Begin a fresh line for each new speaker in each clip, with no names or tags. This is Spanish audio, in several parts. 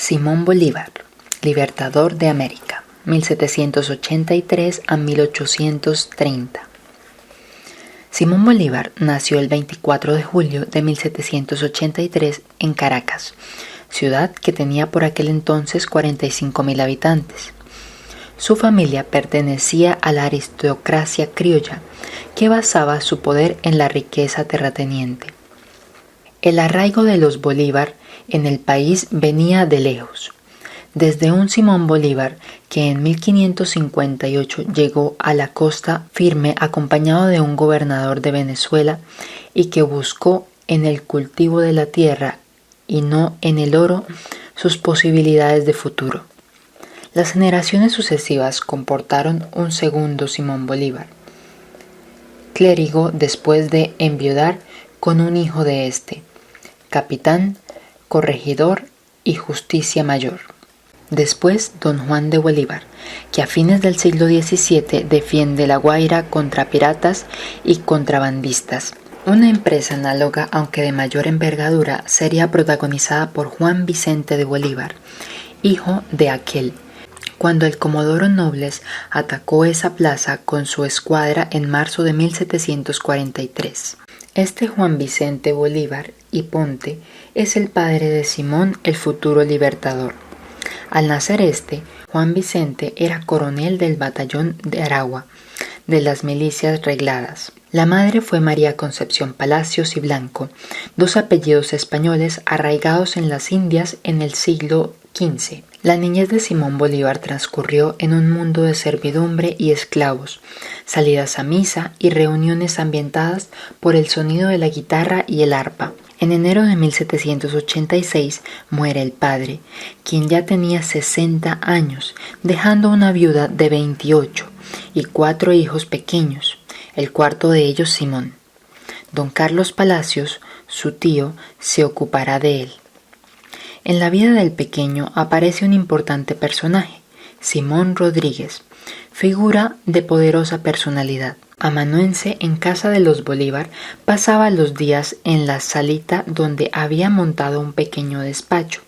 Simón Bolívar, libertador de América, 1783 a 1830. Simón Bolívar nació el 24 de julio de 1783 en Caracas, ciudad que tenía por aquel entonces 45.000 habitantes. Su familia pertenecía a la aristocracia criolla, que basaba su poder en la riqueza terrateniente. El arraigo de los Bolívar en el país venía de lejos, desde un Simón Bolívar que en 1558 llegó a la costa firme acompañado de un gobernador de Venezuela y que buscó en el cultivo de la tierra y no en el oro sus posibilidades de futuro. Las generaciones sucesivas comportaron un segundo Simón Bolívar, clérigo después de enviudar con un hijo de este, capitán, corregidor y justicia mayor. Después, don Juan de Bolívar, que a fines del siglo XVII defiende La Guaira contra piratas y contrabandistas. Una empresa análoga, aunque de mayor envergadura, sería protagonizada por Juan Vicente de Bolívar, hijo de aquel, cuando el comodoro Nobles atacó esa plaza con su escuadra en marzo de 1743. Este Juan Vicente Bolívar y Ponte es el padre de Simón, el futuro libertador. Al nacer Juan Vicente era coronel del batallón de Aragua, de las milicias regladas. La madre fue María Concepción Palacios y Blanco, dos apellidos españoles arraigados en las Indias en el siglo XV. La niñez de Simón Bolívar transcurrió en un mundo de servidumbre y esclavos, salidas a misa y reuniones ambientadas por el sonido de la guitarra y el arpa. En enero de 1786 muere el padre, quien ya tenía 60 años, dejando una viuda de 28 y 4 hijos pequeños, el cuarto de ellos Simón. Don Carlos Palacios, su tío, se ocupará de él. En la vida del pequeño aparece un importante personaje, Simón Rodríguez, figura de poderosa personalidad. Amanuense en casa de los Bolívar, pasaba los días en la salita donde había montado un pequeño despacho,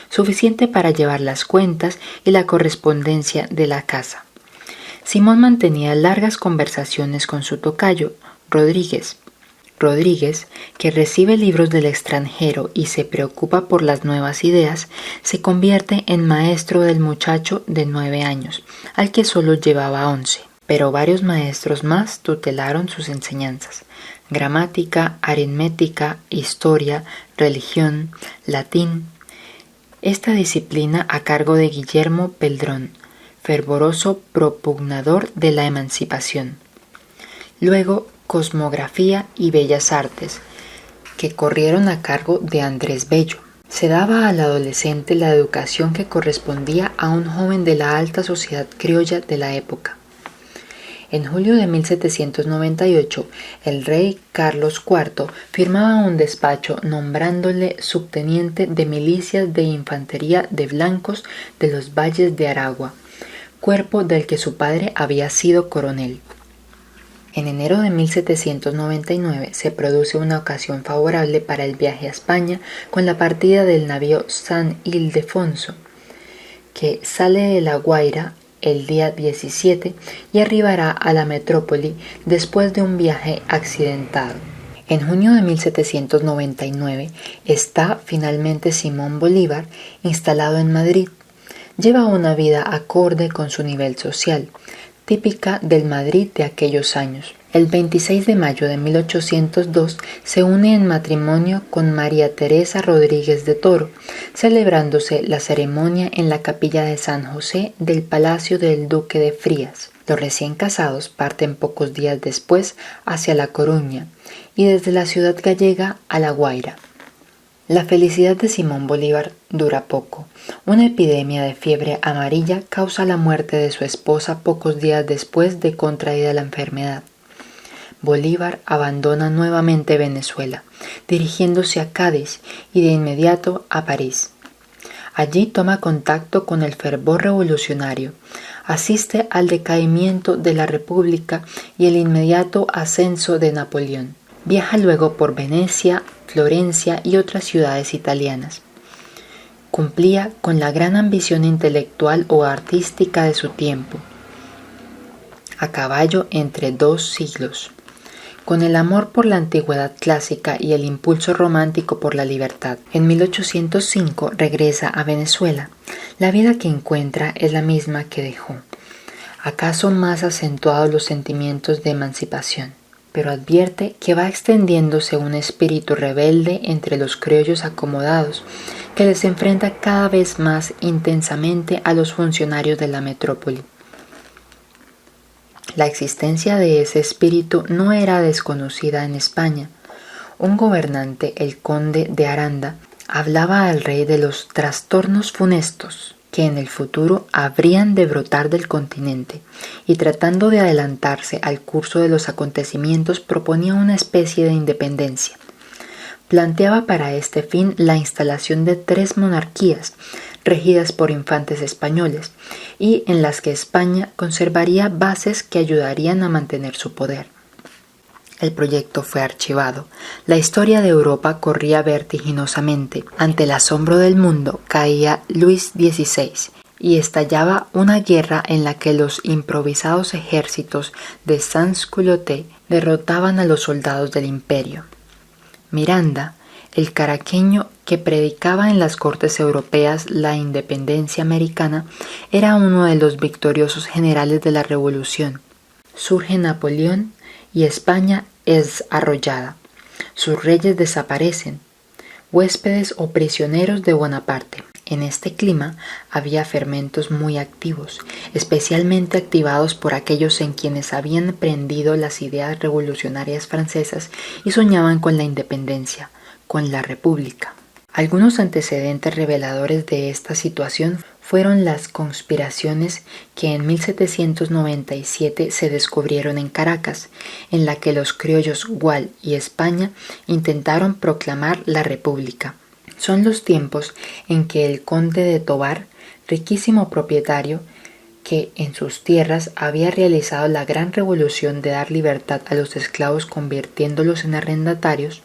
suficiente para llevar las cuentas y la correspondencia de la casa. Simón mantenía largas conversaciones con su tocayo, Rodríguez, que recibe libros del extranjero y se preocupa por las nuevas ideas, se convierte en maestro del muchacho de 9 años, al que solo llevaba 11. Pero varios maestros más tutelaron sus enseñanzas: gramática, aritmética, historia, religión, latín. Esta disciplina a cargo de Guillermo Peldrón, fervoroso propugnador de la emancipación. Luego, cosmografía y bellas artes, que corrieron a cargo de Andrés Bello. Se daba al adolescente la educación que correspondía a un joven de la alta sociedad criolla de la época. En julio de 1798, el rey Carlos IV firmaba un despacho nombrándole subteniente de milicias de infantería de blancos de los valles de Aragua, cuerpo del que su padre había sido coronel. En enero de 1799 se produce una ocasión favorable para el viaje a España con la partida del navío San Ildefonso, que sale de La Guaira el día 17 y arribará a la metrópoli después de un viaje accidentado. En junio de 1799 está finalmente Simón Bolívar instalado en Madrid. Lleva una vida acorde con su nivel social, típica del Madrid de aquellos años. El 26 de mayo de 1802 se une en matrimonio con María Teresa Rodríguez de Toro, celebrándose la ceremonia en la capilla de San José del Palacio del Duque de Frías. Los recién casados parten pocos días después hacia La Coruña y desde la ciudad gallega a La Guaira. La felicidad de Simón Bolívar dura poco. Una epidemia de fiebre amarilla causa la muerte de su esposa pocos días después de contraída la enfermedad. Bolívar abandona nuevamente Venezuela, dirigiéndose a Cádiz y de inmediato a París. Allí toma contacto con el fervor revolucionario, asiste al decaimiento de la República y el inmediato ascenso de Napoleón. Viaja luego por Venecia, Florencia y otras ciudades italianas. cumplía con la gran ambición intelectual o artística de su tiempo, a caballo entre dos siglos, con el amor por la antigüedad clásica y el impulso romántico por la libertad. En 1805 regresa a Venezuela. La vida que encuentra es la misma que dejó, acaso más acentuados los sentimientos de emancipación, pero advierte que va extendiéndose un espíritu rebelde entre los criollos acomodados, que les enfrenta cada vez más intensamente a los funcionarios de la metrópoli. La existencia de ese espíritu no era desconocida en España. Un gobernante, el conde de Aranda, hablaba al rey de los trastornos funestos que en el futuro habrían de brotar del continente, y tratando de adelantarse al curso de los acontecimientos proponía una especie de independencia. Planteaba para este fin la instalación de 3 monarquías, regidas por infantes españoles, y en las que España conservaría bases que ayudarían a mantener su poder. El proyecto fue archivado. La historia de Europa corría vertiginosamente. Ante el asombro del mundo caía Luis XVI y estallaba una guerra en la que los improvisados ejércitos de sans-culottes derrotaban a los soldados del imperio. Miranda, el caraqueño que predicaba en las cortes europeas la independencia americana, era uno de los victoriosos generales de la Revolución. Surge Napoleón y España es arrollada. Sus reyes desaparecen, huéspedes o prisioneros de Bonaparte. En este clima había fermentos muy activos, especialmente activados por aquellos en quienes habían prendido las ideas revolucionarias francesas y soñaban con la independencia, con la república. Algunos antecedentes reveladores de esta situación fueron las conspiraciones que en 1797 se descubrieron en Caracas, en la que los criollos Gual y España intentaron proclamar la república. Son los tiempos en que el conde de Tovar, riquísimo propietario, que en sus tierras había realizado la gran revolución de dar libertad a los esclavos convirtiéndolos en arrendatarios,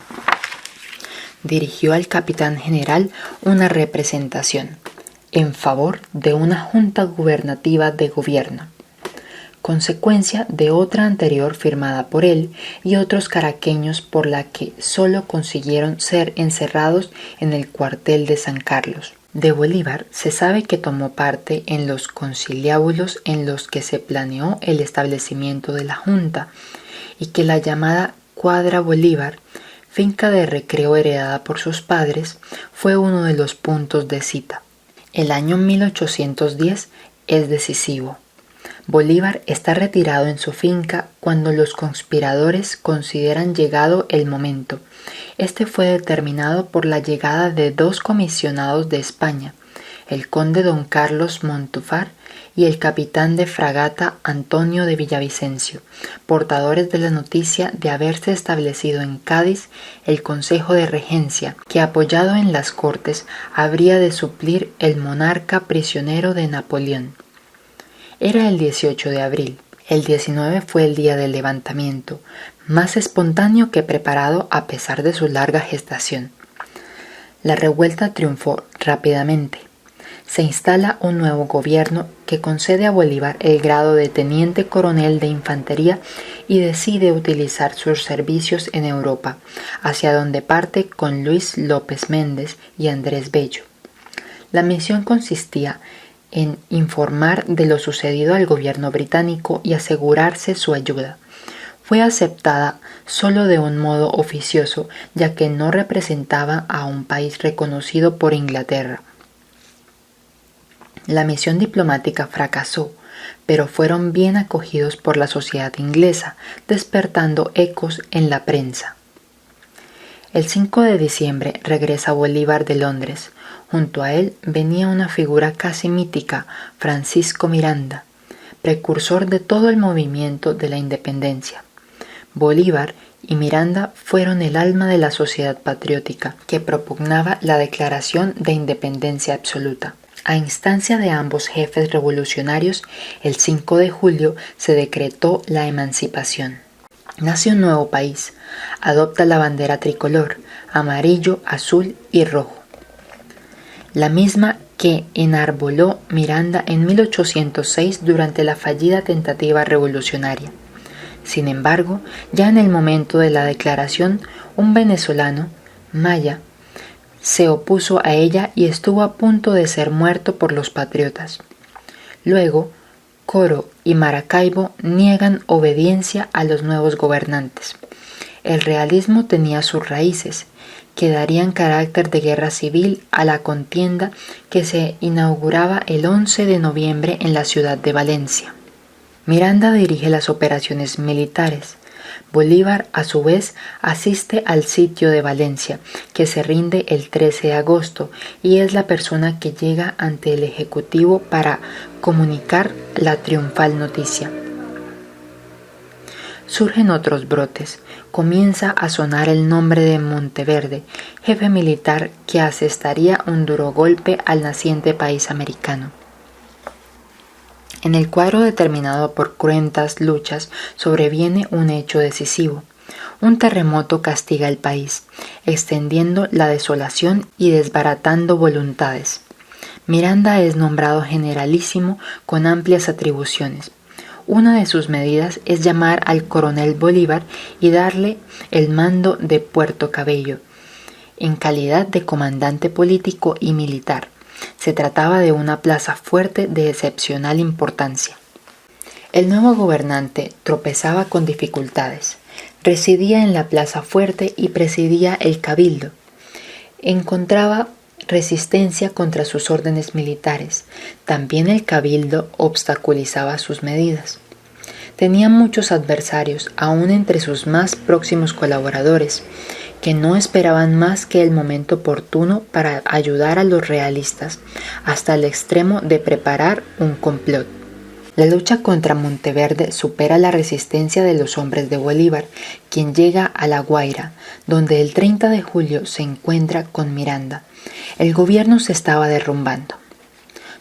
dirigió al capitán general una representación en favor de una junta gubernativa de gobierno, consecuencia de otra anterior firmada por él y otros caraqueños, por la que solo consiguieron ser encerrados en el cuartel de San Carlos. De Bolívar se sabe que tomó parte en los conciliábulos en los que se planeó el establecimiento de la Junta, y que la llamada Cuadra Bolívar, finca de recreo heredada por sus padres, fue uno de los puntos de cita. El año 1810 es decisivo. Bolívar está retirado en su finca cuando los conspiradores consideran llegado el momento. Este fue determinado por la llegada de 2 comisionados de España, el conde don Carlos Montúfar y el capitán de fragata Antonio de Villavicencio, portadores de la noticia de haberse establecido en Cádiz el Consejo de Regencia, que apoyado en las Cortes habría de suplir el monarca prisionero de Napoleón. Era el 18 de abril. El 19 fue el día del levantamiento, más espontáneo que preparado a pesar de su larga gestación. La revuelta triunfó rápidamente. Se instala un nuevo gobierno que concede a Bolívar el grado de teniente coronel de infantería y decide utilizar sus servicios en Europa, hacia donde parte con Luis López Méndez y Andrés Bello. La misión consistía en informar de lo sucedido al gobierno británico y asegurarse su ayuda. Fue aceptada solo de un modo oficioso, ya que no representaba a un país reconocido por Inglaterra. La misión diplomática fracasó, pero fueron bien acogidos por la sociedad inglesa, despertando ecos en la prensa. El 5 de diciembre regresa Bolívar de Londres. Junto a él venía una figura casi mítica, Francisco Miranda, precursor de todo el movimiento de la independencia. Bolívar y Miranda fueron el alma de la sociedad patriótica que propugnaba la declaración de independencia absoluta. A instancia de ambos jefes revolucionarios, el 5 de julio se decretó la emancipación. Nace un nuevo país, adopta la bandera tricolor, amarillo, azul y rojo. la misma que enarboló Miranda en 1806 durante la fallida tentativa revolucionaria. Sin embargo, ya en el momento de la declaración, un venezolano, Maya, se opuso a ella y estuvo a punto de ser muerto por los patriotas. Luego, Coro y Maracaibo niegan obediencia a los nuevos gobernantes. El realismo tenía sus raíces, que darían carácter de guerra civil a la contienda que se inauguraba el 11 de noviembre en la ciudad de Valencia. Miranda dirige las operaciones militares. Bolívar, a su vez, asiste al sitio de Valencia, que se rinde el 13 de agosto, y es la persona que llega ante el Ejecutivo para comunicar la triunfal noticia. Surgen otros brotes. Comienza a sonar el nombre de Monteverde, jefe militar que asestaría un duro golpe al naciente país americano. En el cuadro determinado por cruentas luchas sobreviene un hecho decisivo. Un terremoto castiga el país, extendiendo la desolación y desbaratando voluntades. Miranda es nombrado generalísimo con amplias atribuciones. Una de sus medidas es llamar al coronel Bolívar y darle el mando de Puerto Cabello, en calidad de comandante político y militar. Se trataba de una plaza fuerte de excepcional importancia. El nuevo gobernante tropezaba con dificultades. Residía en la plaza fuerte y presidía el cabildo. Encontraba resistencia contra sus órdenes militares. También el cabildo obstaculizaba sus medidas. Tenía muchos adversarios, aun entre sus más próximos colaboradores, que no esperaban más que el momento oportuno para ayudar a los realistas, hasta el extremo de preparar un complot. La lucha contra Monteverde supera la resistencia de los hombres de Bolívar, quien llega a La Guaira, donde el 30 de julio se encuentra con Miranda. El gobierno se estaba derrumbando.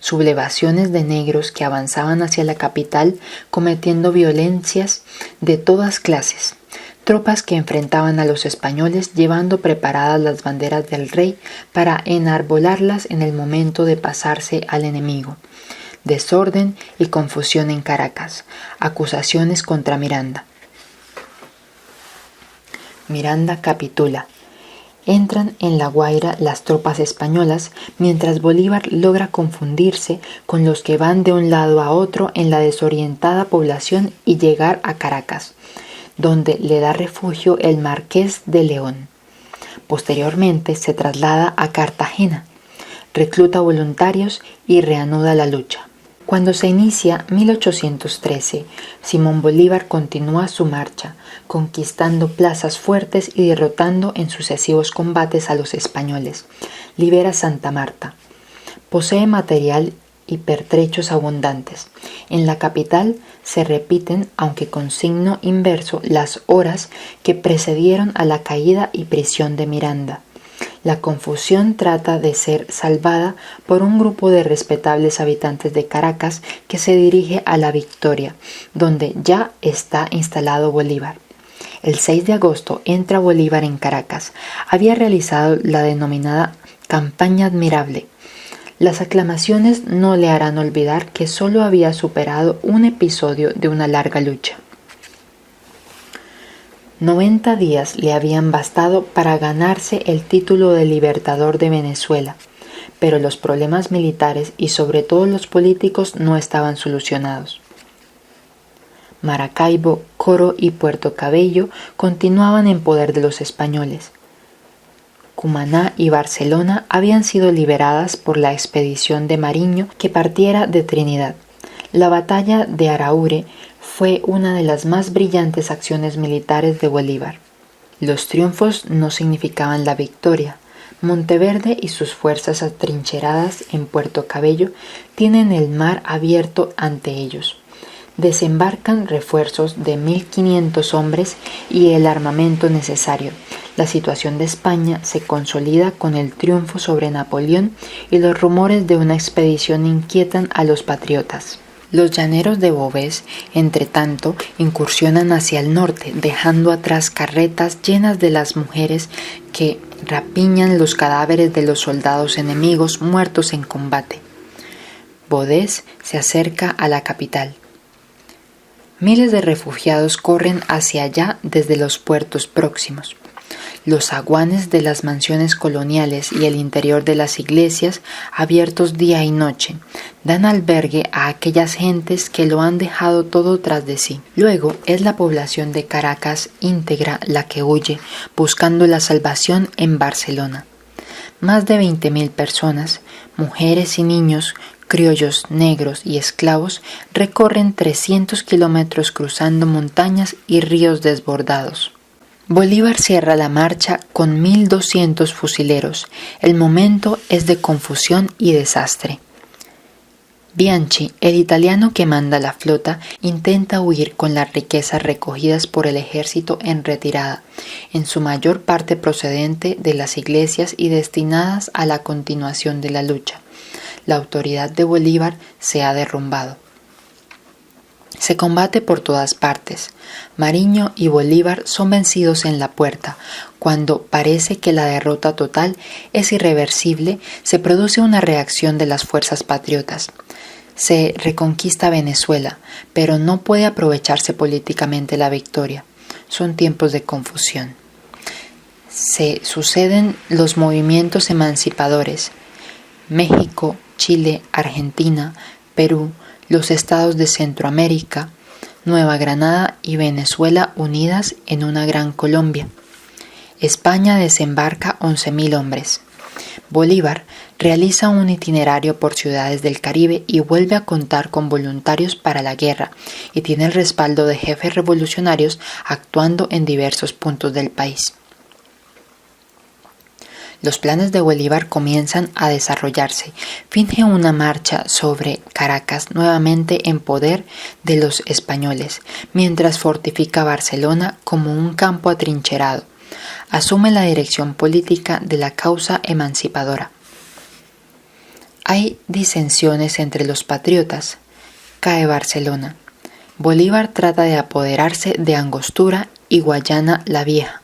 Sublevaciones de negros que avanzaban hacia la capital cometiendo violencias de todas clases. Tropas que enfrentaban a los españoles llevando preparadas las banderas del rey para enarbolarlas en el momento de pasarse al enemigo. Desorden y confusión en Caracas. Acusaciones contra Miranda. Miranda capitula. Entran en La Guaira las tropas españolas, mientras Bolívar logra confundirse con los que van de un lado a otro en la desorientada población y llegar a Caracas, donde le da refugio el Marqués de León. Posteriormente se traslada a Cartagena, recluta voluntarios y reanuda la lucha. Cuando se inicia 1813, Simón Bolívar continúa su marcha, conquistando plazas fuertes y derrotando en sucesivos combates a los españoles. Libera Santa Marta. Posee material y pertrechos abundantes. En la capital se repiten, aunque con signo inverso, las horas que precedieron a la caída y prisión de Miranda. La confusión trata de ser salvada por un grupo de respetables habitantes de Caracas que se dirige a La Victoria, donde ya está instalado Bolívar. El 6 de agosto entra Bolívar en Caracas. Había realizado la denominada Campaña Admirable. Las aclamaciones no le harán olvidar que solo había superado un episodio de una larga lucha. 90 días le habían bastado para ganarse el título de Libertador de Venezuela, pero los problemas militares y sobre todo los políticos no estaban solucionados. Maracaibo, Coro y Puerto Cabello continuaban en poder de los españoles. Cumaná y Barcelona habían sido liberadas por la expedición de Mariño que partiera de Trinidad. La batalla de Araure fue una de las más brillantes acciones militares de Bolívar. Los triunfos no significaban la victoria. Monteverde y sus fuerzas atrincheradas en Puerto Cabello tienen el mar abierto ante ellos. Desembarcan refuerzos de 1.500 hombres y el armamento necesario. La situación de España se consolida con el triunfo sobre Napoleón y los rumores de una expedición inquietan a los patriotas. Los llaneros de Boves, entre tanto, incursionan hacia el norte, dejando atrás carretas llenas de las mujeres que rapiñan los cadáveres de los soldados enemigos muertos en combate. Bodés se acerca a la capital. Miles de refugiados corren hacia allá desde los puertos próximos. Los zaguanes de las mansiones coloniales y el interior de las iglesias, abiertos día y noche, dan albergue a aquellas gentes que lo han dejado todo tras de sí. Luego es la población de Caracas íntegra la que huye, buscando la salvación en Barcelona. Más de 20.000 personas, mujeres y niños, criollos, negros y esclavos, recorren 300 kilómetros cruzando montañas y ríos desbordados. Bolívar cierra la marcha con 1.200 fusileros. El momento es de confusión y desastre. Bianchi, el italiano que manda la flota, intenta huir con las riquezas recogidas por el ejército en retirada, en su mayor parte procedente de las iglesias y destinadas a la continuación de la lucha. La autoridad de Bolívar se ha derrumbado. Se combate por todas partes. Mariño y Bolívar son vencidos en la puerta. Cuando parece que la derrota total es irreversible, se produce una reacción de las fuerzas patriotas. Se reconquista Venezuela, pero no puede aprovecharse políticamente la victoria. Son tiempos de confusión. Se suceden los movimientos emancipadores. México, Chile, Argentina, Perú, los estados de Centroamérica, Nueva Granada y Venezuela unidas en una gran Colombia. España desembarca 11.000 hombres. Bolívar realiza un itinerario por ciudades del Caribe y vuelve a contar con voluntarios para la guerra y tiene el respaldo de jefes revolucionarios actuando en diversos puntos del país. Los planes de Bolívar comienzan a desarrollarse. Finge una marcha sobre Caracas nuevamente en poder de los españoles, mientras fortifica Barcelona como un campo atrincherado. Asume la dirección política de la causa emancipadora. Hay disensiones entre los patriotas. Cae Barcelona. Bolívar trata de apoderarse de Angostura y Guayana la Vieja,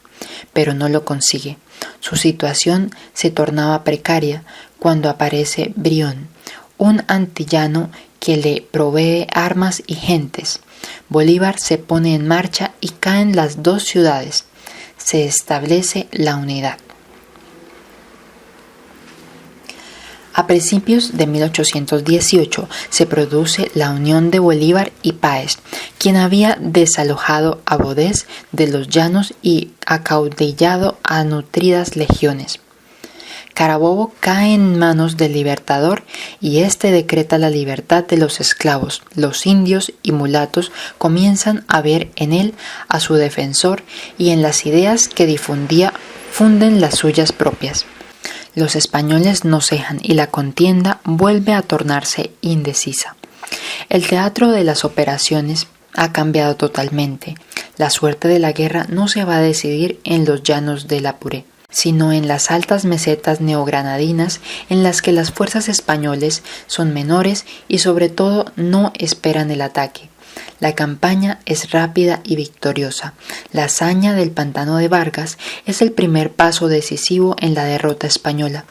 pero no lo consigue. Su situación se tornaba precaria cuando aparece Brión, un antillano que le provee armas y gentes. Bolívar se pone en marcha y caen las dos ciudades. Se establece la unidad. A principios de 1818 se produce la unión de Bolívar y Páez, quien había desalojado a Bodés de los llanos y acaudillado a nutridas legiones. Carabobo cae en manos del Libertador y éste decreta la libertad de los esclavos. Los indios y mulatos comienzan a ver en él a su defensor y en las ideas que difundía funden las suyas propias. Los españoles no cejan y la contienda vuelve a tornarse indecisa. El teatro de las operaciones ha cambiado totalmente. La suerte de la guerra no se va a decidir en los llanos del Apure, sino en las altas mesetas neogranadinas en las que las fuerzas españoles son menores y sobre todo no esperan el ataque. La campaña es rápida y victoriosa. La hazaña del Pantano de Vargas es el primer paso decisivo en la derrota española.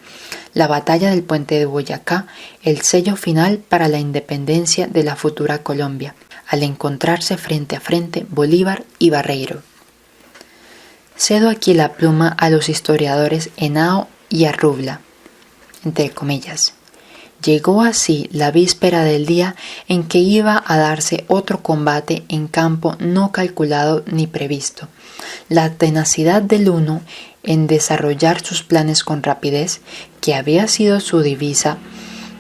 La batalla del Puente de Boyacá, el sello final para la independencia de la futura Colombia, al encontrarse frente a frente Bolívar y Barreiro. Cedo aquí la pluma a los historiadores Henao y Arrubla, entre comillas. Llegó así la víspera del día en que iba a darse otro combate en campo no calculado ni previsto. La tenacidad del uno en desarrollar sus planes con rapidez, que había sido su divisa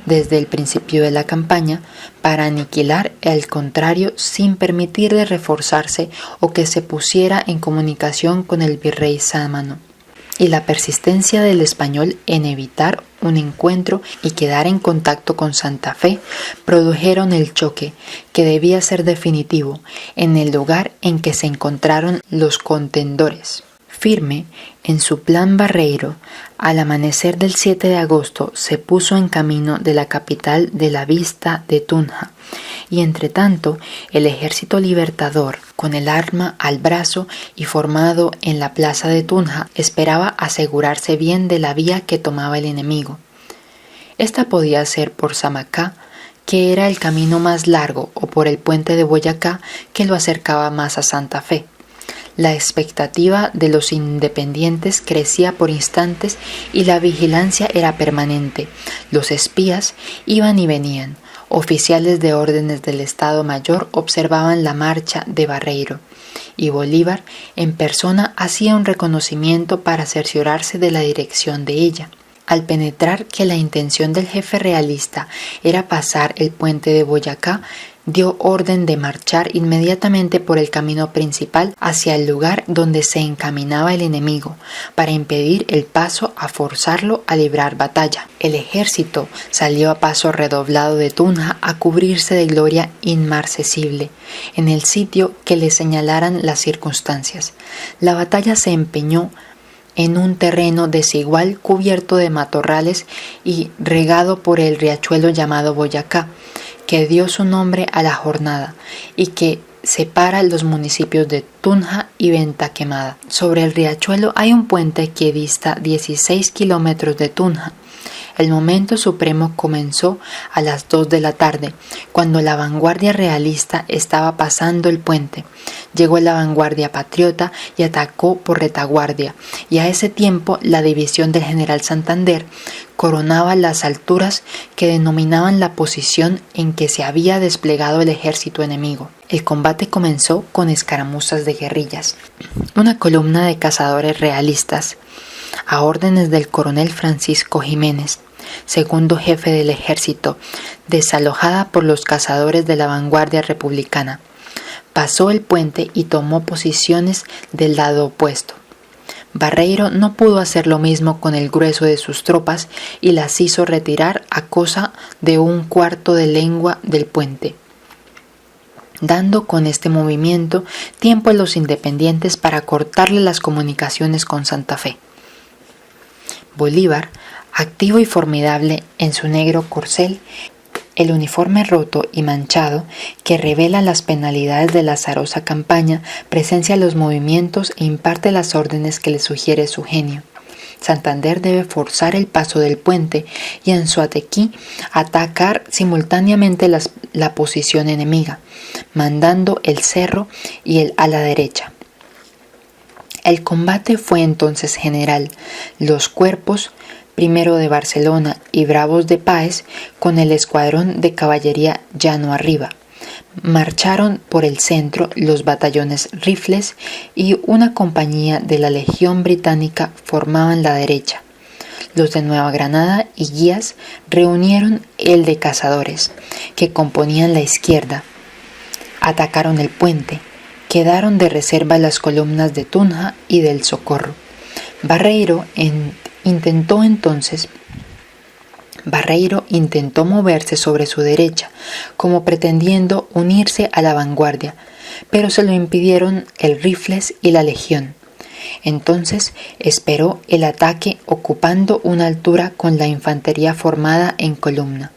desde el principio de la campaña, para aniquilar al contrario sin permitirle reforzarse o que se pusiera en comunicación con el virrey Sámano. Y la persistencia del español en evitar un encuentro y quedar en contacto con Santa Fe produjeron el choque, que debía ser definitivo, en el lugar en que se encontraron los contendores. Firme en su plan Barreiro, al amanecer del 7 de agosto se puso en camino de la capital de la Vista de Tunja y entretanto el ejército libertador, con el arma al brazo y formado en la plaza de Tunja, esperaba asegurarse bien de la vía que tomaba el enemigo. Esta podía ser por Samacá, que era el camino más largo, o por el puente de Boyacá, que lo acercaba más a Santa Fe. La expectativa de los independientes crecía por instantes y la vigilancia era permanente. Los espías iban y venían. Oficiales de órdenes del Estado Mayor observaban la marcha de Barreiro, y Bolívar en persona hacía un reconocimiento para cerciorarse de la dirección de ella. Al penetrar que la intención del jefe realista era pasar el puente de Boyacá, dio orden de marchar inmediatamente por el camino principal hacia el lugar donde se encaminaba el enemigo, para impedir el paso a forzarlo a librar batalla. El ejército salió a paso redoblado de Tunja a cubrirse de gloria inmarcesible en el sitio que le señalaran las circunstancias. La batalla se empeñó en un terreno desigual cubierto de matorrales y regado por el riachuelo llamado Boyacá, que dio su nombre a la jornada y que separa los municipios de Tunja y Venta Quemada. Sobre el riachuelo hay un puente que dista 16 kilómetros de Tunja. El momento supremo comenzó a las 2 de la tarde, cuando la vanguardia realista estaba pasando el puente. Llegó la vanguardia patriota y atacó por retaguardia, y a ese tiempo la división del general Santander coronaba las alturas que denominaban la posición en que se había desplegado el ejército enemigo. El combate comenzó con escaramuzas de guerrillas. Una columna de cazadores realistas, a órdenes del coronel Francisco Jiménez, segundo jefe del ejército, desalojada por los cazadores de la vanguardia republicana, pasó el puente y tomó posiciones del lado opuesto. Barreiro no pudo hacer lo mismo con el grueso de sus tropas y las hizo retirar a cosa de un cuarto de legua del puente, dando con este movimiento tiempo a los independientes para cortarle las comunicaciones con Santa Fe. Bolívar, activo y formidable en su negro corcel, el uniforme roto y manchado que revela las penalidades de la azarosa campaña, presencia los movimientos e imparte las órdenes que le sugiere su genio. Santander debe forzar el paso del puente y Anzoátegui atacar simultáneamente la posición enemiga, mandando el cerro y el ala derecha. El combate fue entonces general. Los cuerpos, primero de Barcelona y Bravos de Páez, con el escuadrón de caballería llano arriba, marcharon por el centro los batallones Rifles y una compañía de la Legión Británica formaban la derecha. Los de Nueva Granada y Guías reunieron el de Cazadores, que componían la izquierda. Atacaron el puente. Quedaron de reserva las columnas de Tunja y del Socorro. Barreiro intentó moverse sobre su derecha, como pretendiendo unirse a la vanguardia, pero se lo impidieron el Rifles y la Legión. Entonces esperó el ataque ocupando una altura con la infantería formada en columna.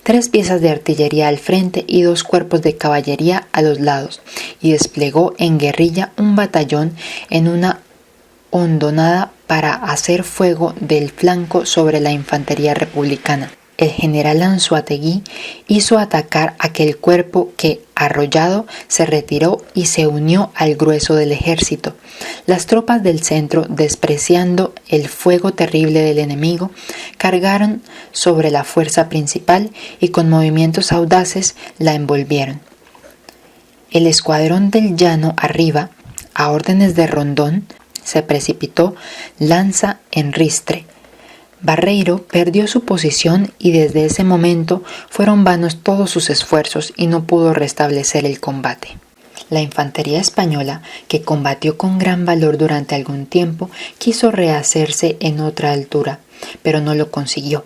3 piezas de artillería al frente y 2 cuerpos de caballería a los lados, y desplegó en guerrilla un batallón en una hondonada para hacer fuego del flanco sobre la infantería republicana. El general Anzoátegui hizo atacar aquel cuerpo que, arrollado, se retiró y se unió al grueso del ejército. Las tropas del centro, despreciando el fuego terrible del enemigo, cargaron sobre la fuerza principal y con movimientos audaces la envolvieron. El escuadrón del llano arriba, a órdenes de Rondón, se precipitó lanza en ristre. Barreiro perdió su posición y desde ese momento fueron vanos todos sus esfuerzos y no pudo restablecer el combate. La infantería española, que combatió con gran valor durante algún tiempo, quiso rehacerse en otra altura, pero no lo consiguió.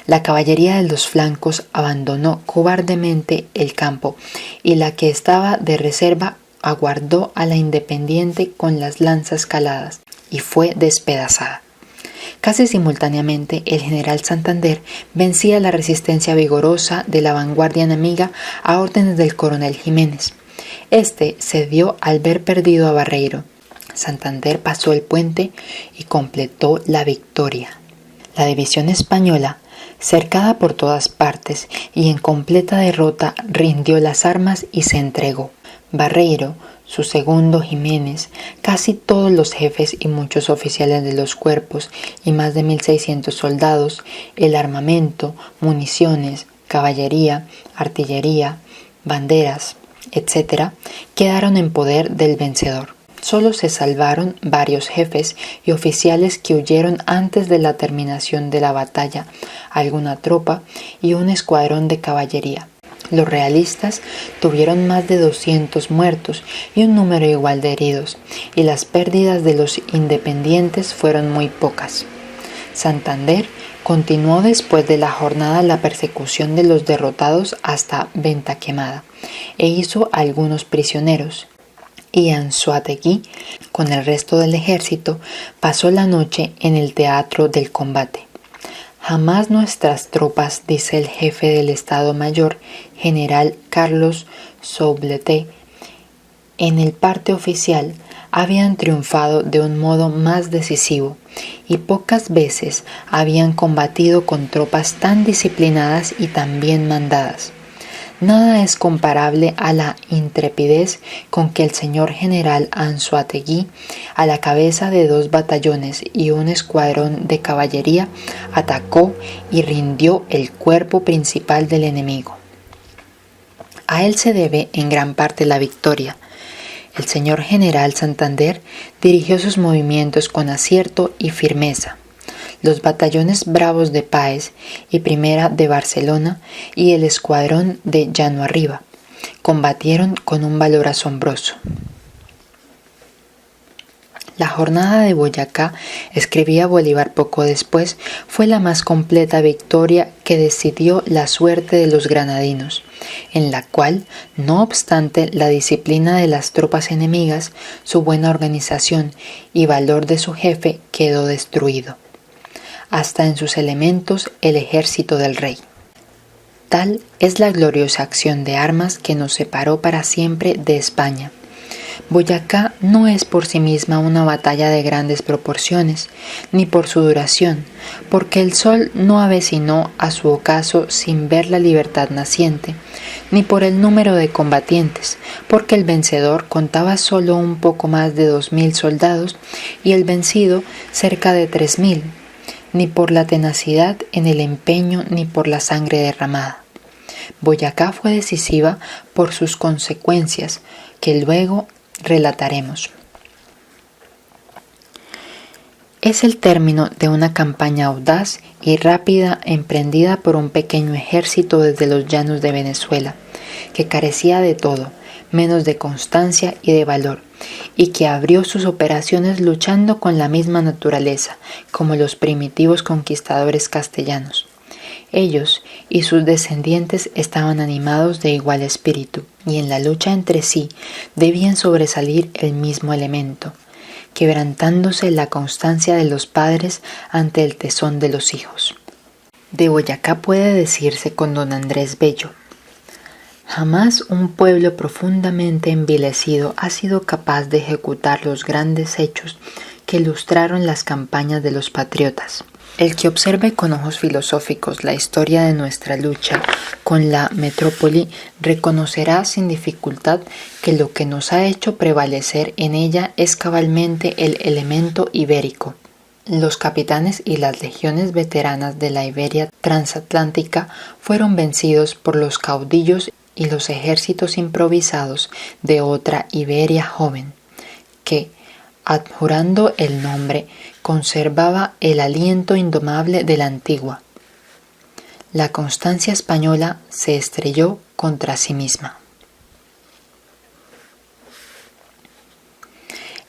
La caballería de los flancos abandonó cobardemente el campo y la que estaba de reserva aguardó a la independiente con las lanzas caladas y fue despedazada. Casi simultáneamente, el general Santander vencía la resistencia vigorosa de la vanguardia enemiga a órdenes del coronel Jiménez. Este cedió al ver perdido a Barreiro. Santander pasó el puente y completó la victoria. La división española, cercada por todas partes y en completa derrota, rindió las armas y se entregó. Barreiro, su segundo Jiménez, casi todos los jefes y muchos oficiales de los cuerpos y más de 1.600 soldados, el armamento, municiones, caballería, artillería, banderas, etc., quedaron en poder del vencedor. Solo se salvaron varios jefes y oficiales que huyeron antes de la terminación de la batalla, alguna tropa y un escuadrón de caballería. Los realistas tuvieron más de 200 muertos y un número igual de heridos, y las pérdidas de los independientes fueron muy pocas. Santander continuó después de la jornada la persecución de los derrotados hasta Ventaquemada e hizo algunos prisioneros. Y Anzoátegui, con el resto del ejército, pasó la noche en el teatro del combate. Jamás nuestras tropas, dice el jefe del Estado Mayor, general Carlos Soublette, en el parte oficial, habían triunfado de un modo más decisivo, y pocas veces habían combatido con tropas tan disciplinadas y tan bien mandadas. Nada es comparable a la intrepidez con que el señor general Anzoátegui, a la cabeza de 2 batallones y un escuadrón de caballería, atacó y rindió el cuerpo principal del enemigo. A él se debe en gran parte la victoria. El señor general Santander dirigió sus movimientos con acierto y firmeza. Los batallones bravos de Páez y Primera de Barcelona y el escuadrón de Llano Arriba combatieron con un valor asombroso. La jornada de Boyacá, escribía Bolívar poco después, fue la más completa victoria que decidió la suerte de los granadinos, en la cual, no obstante la disciplina de las tropas enemigas, su buena organización y valor de su jefe quedó destruido. Hasta en sus elementos el ejército del rey. Tal es la gloriosa acción de armas que nos separó para siempre de España. Boyacá no es por sí misma una batalla de grandes proporciones, ni por su duración, porque el sol no avecinó a su ocaso sin ver la libertad naciente, ni por el número de combatientes, porque el vencedor contaba solo un poco más de 2.000 soldados y el vencido cerca de 3.000, ni por la tenacidad en el empeño ni por la sangre derramada. Boyacá fue decisiva por sus consecuencias, que luego relataremos. Es el término de una campaña audaz y rápida emprendida por un pequeño ejército desde los llanos de Venezuela, que carecía de todo, menos de constancia y de valor, y que abrió sus operaciones luchando con la misma naturaleza, como los primitivos conquistadores castellanos. Ellos y sus descendientes estaban animados de igual espíritu, y en la lucha entre sí debían sobresalir el mismo elemento, quebrantándose la constancia de los padres ante el tesón de los hijos. De Boyacá puede decirse con don Andrés Bello: jamás un pueblo profundamente envilecido ha sido capaz de ejecutar los grandes hechos que ilustraron las campañas de los patriotas. El que observe con ojos filosóficos la historia de nuestra lucha con la metrópoli reconocerá sin dificultad que lo que nos ha hecho prevalecer en ella es cabalmente el elemento ibérico. Los capitanes y las legiones veteranas de la Iberia transatlántica fueron vencidos por los caudillos y los ejércitos improvisados de otra Iberia joven, que, adjurando el nombre, conservaba el aliento indomable de la antigua. La constancia española se estrelló contra sí misma.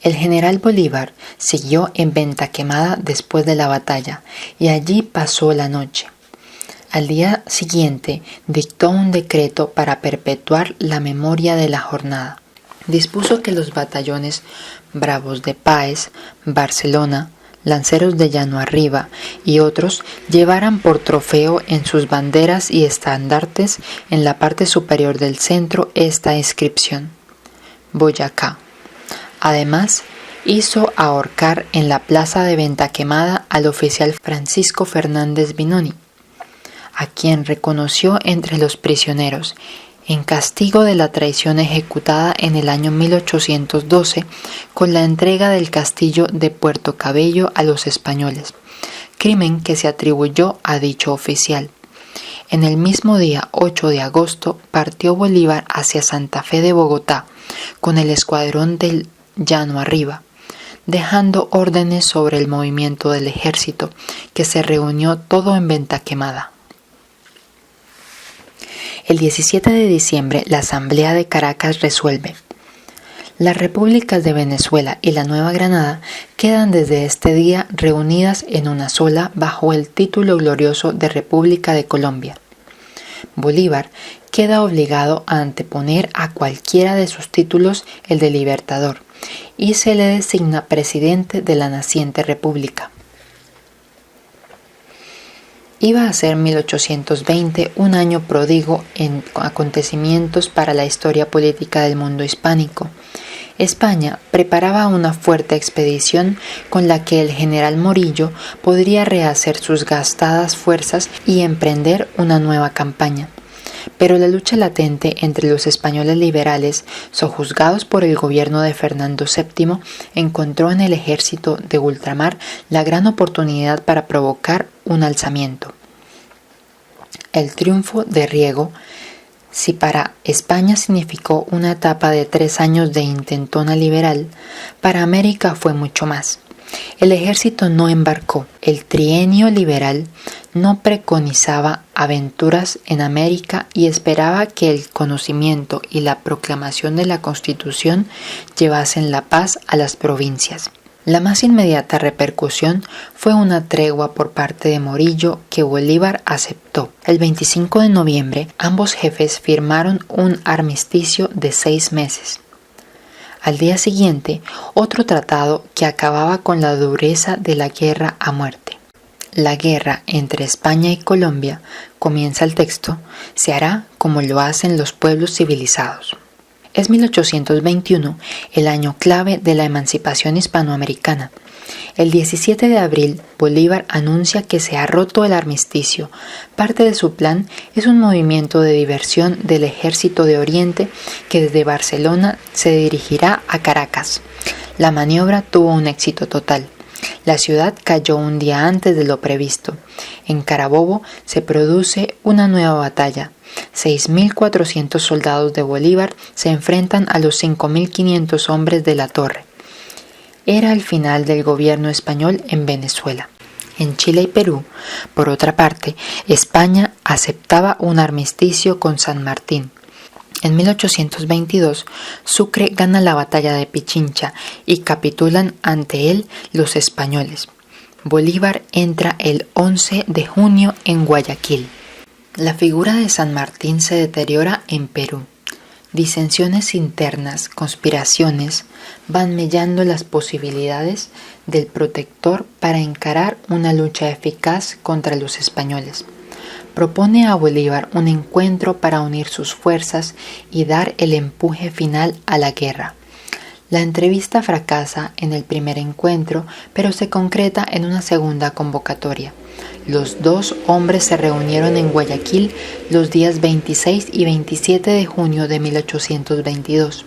El general Bolívar siguió en Ventaquemada después de la batalla y allí pasó la noche. Al día siguiente dictó un decreto para perpetuar la memoria de la jornada. Dispuso que los batallones bravos de Páez, Barcelona, lanceros de llano arriba y otros llevaran por trofeo en sus banderas y estandartes en la parte superior del centro esta inscripción: Boyacá. Además, hizo ahorcar en la plaza de Venta Quemada al oficial Francisco Fernández Binoni, a quien reconoció entre los prisioneros, en castigo de la traición ejecutada en el año 1812 con la entrega del castillo de Puerto Cabello a los españoles, crimen que se atribuyó a dicho oficial. En el mismo día 8 de agosto partió Bolívar hacia Santa Fe de Bogotá con el escuadrón del Llano Arriba, dejando órdenes sobre el movimiento del ejército, que se reunió todo en Venta Quemada. El 17 de diciembre, la Asamblea de Caracas resuelve: las repúblicas de Venezuela y la Nueva Granada quedan desde este día reunidas en una sola bajo el título glorioso de República de Colombia. Bolívar queda obligado a anteponer a cualquiera de sus títulos el de Libertador y se le designa presidente de la naciente república. Iba a ser 1820 un año pródigo en acontecimientos para la historia política del mundo hispánico. España preparaba una fuerte expedición con la que el general Morillo podría rehacer sus gastadas fuerzas y emprender una nueva campaña. Pero la lucha latente entre los españoles liberales, sojuzgados por el gobierno de Fernando VII, encontró en el ejército de ultramar la gran oportunidad para provocar un alzamiento. El triunfo de Riego, si para España significó una etapa de 3 años de intentona liberal, para América fue mucho más. El ejército no embarcó. El trienio liberal no preconizaba aventuras en América y esperaba que el conocimiento y la proclamación de la Constitución llevasen la paz a las provincias. La más inmediata repercusión fue una tregua por parte de Morillo que Bolívar aceptó. El 25 de noviembre, ambos jefes firmaron un armisticio de 6 meses. Al día siguiente, otro tratado que acababa con la dureza de la guerra a muerte. La guerra entre España y Colombia, comienza el texto, se hará como lo hacen los pueblos civilizados. Es 1821 el año clave de la emancipación hispanoamericana. El 17 de abril, Bolívar anuncia que se ha roto el armisticio. Parte de su plan es un movimiento de diversión del Ejército de Oriente que desde Barcelona se dirigirá a Caracas. La maniobra tuvo un éxito total. La ciudad cayó un día antes de lo previsto. En Carabobo se produce una nueva batalla. 6.400 soldados de Bolívar se enfrentan a los 5.500 hombres de la Torre. Era el final del gobierno español en Venezuela. En Chile y Perú, por otra parte, España aceptaba un armisticio con San Martín. En 1822, Sucre gana la batalla de Pichincha y capitulan ante él los españoles. Bolívar entra el 11 de junio en Guayaquil. La figura de San Martín se deteriora en Perú. Disensiones internas, conspiraciones, van mellando las posibilidades del protector para encarar una lucha eficaz contra los españoles. Propone a Bolívar un encuentro para unir sus fuerzas y dar el empuje final a la guerra. La entrevista fracasa en el primer encuentro, pero se concreta en una segunda convocatoria. Los dos hombres se reunieron en Guayaquil los días 26 y 27 de junio de 1822.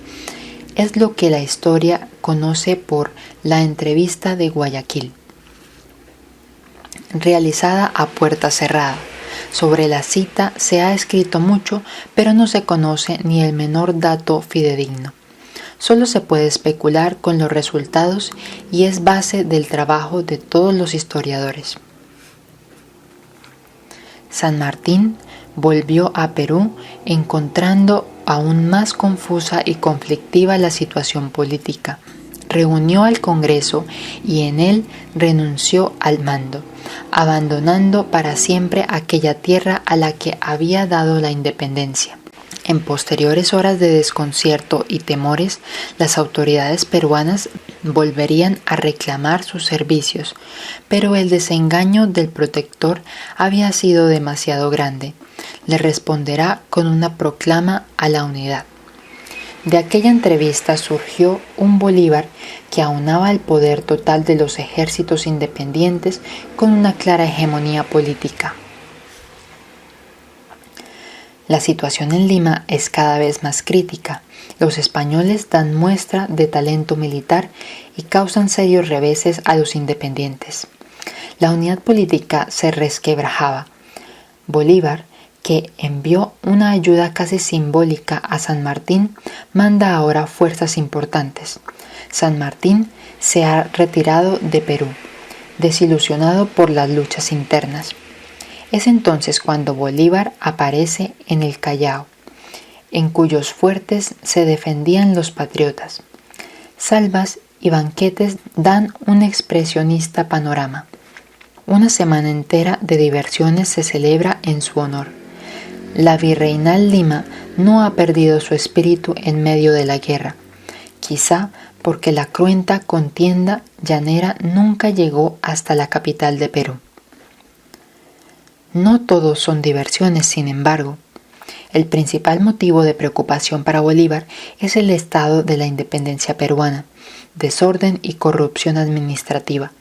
Es lo que la historia conoce por la entrevista de Guayaquil, realizada a puerta cerrada. Sobre la cita se ha escrito mucho, pero no se conoce ni el menor dato fidedigno. Solo se puede especular con los resultados y es base del trabajo de todos los historiadores. San Martín volvió a Perú encontrando aún más confusa y conflictiva la situación política. Reunió al Congreso y en él renunció al mando, abandonando para siempre aquella tierra a la que había dado la independencia. En posteriores horas de desconcierto y temores, las autoridades peruanas volverían a reclamar sus servicios, pero el desengaño del protector había sido demasiado grande. Le responderá con una proclama a la unidad. De aquella entrevista surgió un Bolívar que aunaba el poder total de los ejércitos independientes con una clara hegemonía política. La situación en Lima es cada vez más crítica. Los españoles dan muestra de talento militar y causan serios reveses a los independientes. La unidad política se resquebrajaba. Bolívar, que envió una ayuda casi simbólica a San Martín, manda ahora fuerzas importantes. San Martín se ha retirado de Perú, desilusionado por las luchas internas. Es entonces cuando Bolívar aparece en el Callao, en cuyos fuertes se defendían los patriotas. Salvas y banquetes dan un expresionista panorama. Una semana entera de diversiones se celebra en su honor. La virreinal Lima no ha perdido su espíritu en medio de la guerra, quizá porque la cruenta contienda llanera nunca llegó hasta la capital de Perú. No todos son diversiones, sin embargo. El principal motivo de preocupación para Bolívar es el estado de la independencia peruana, desorden y corrupción administrativa,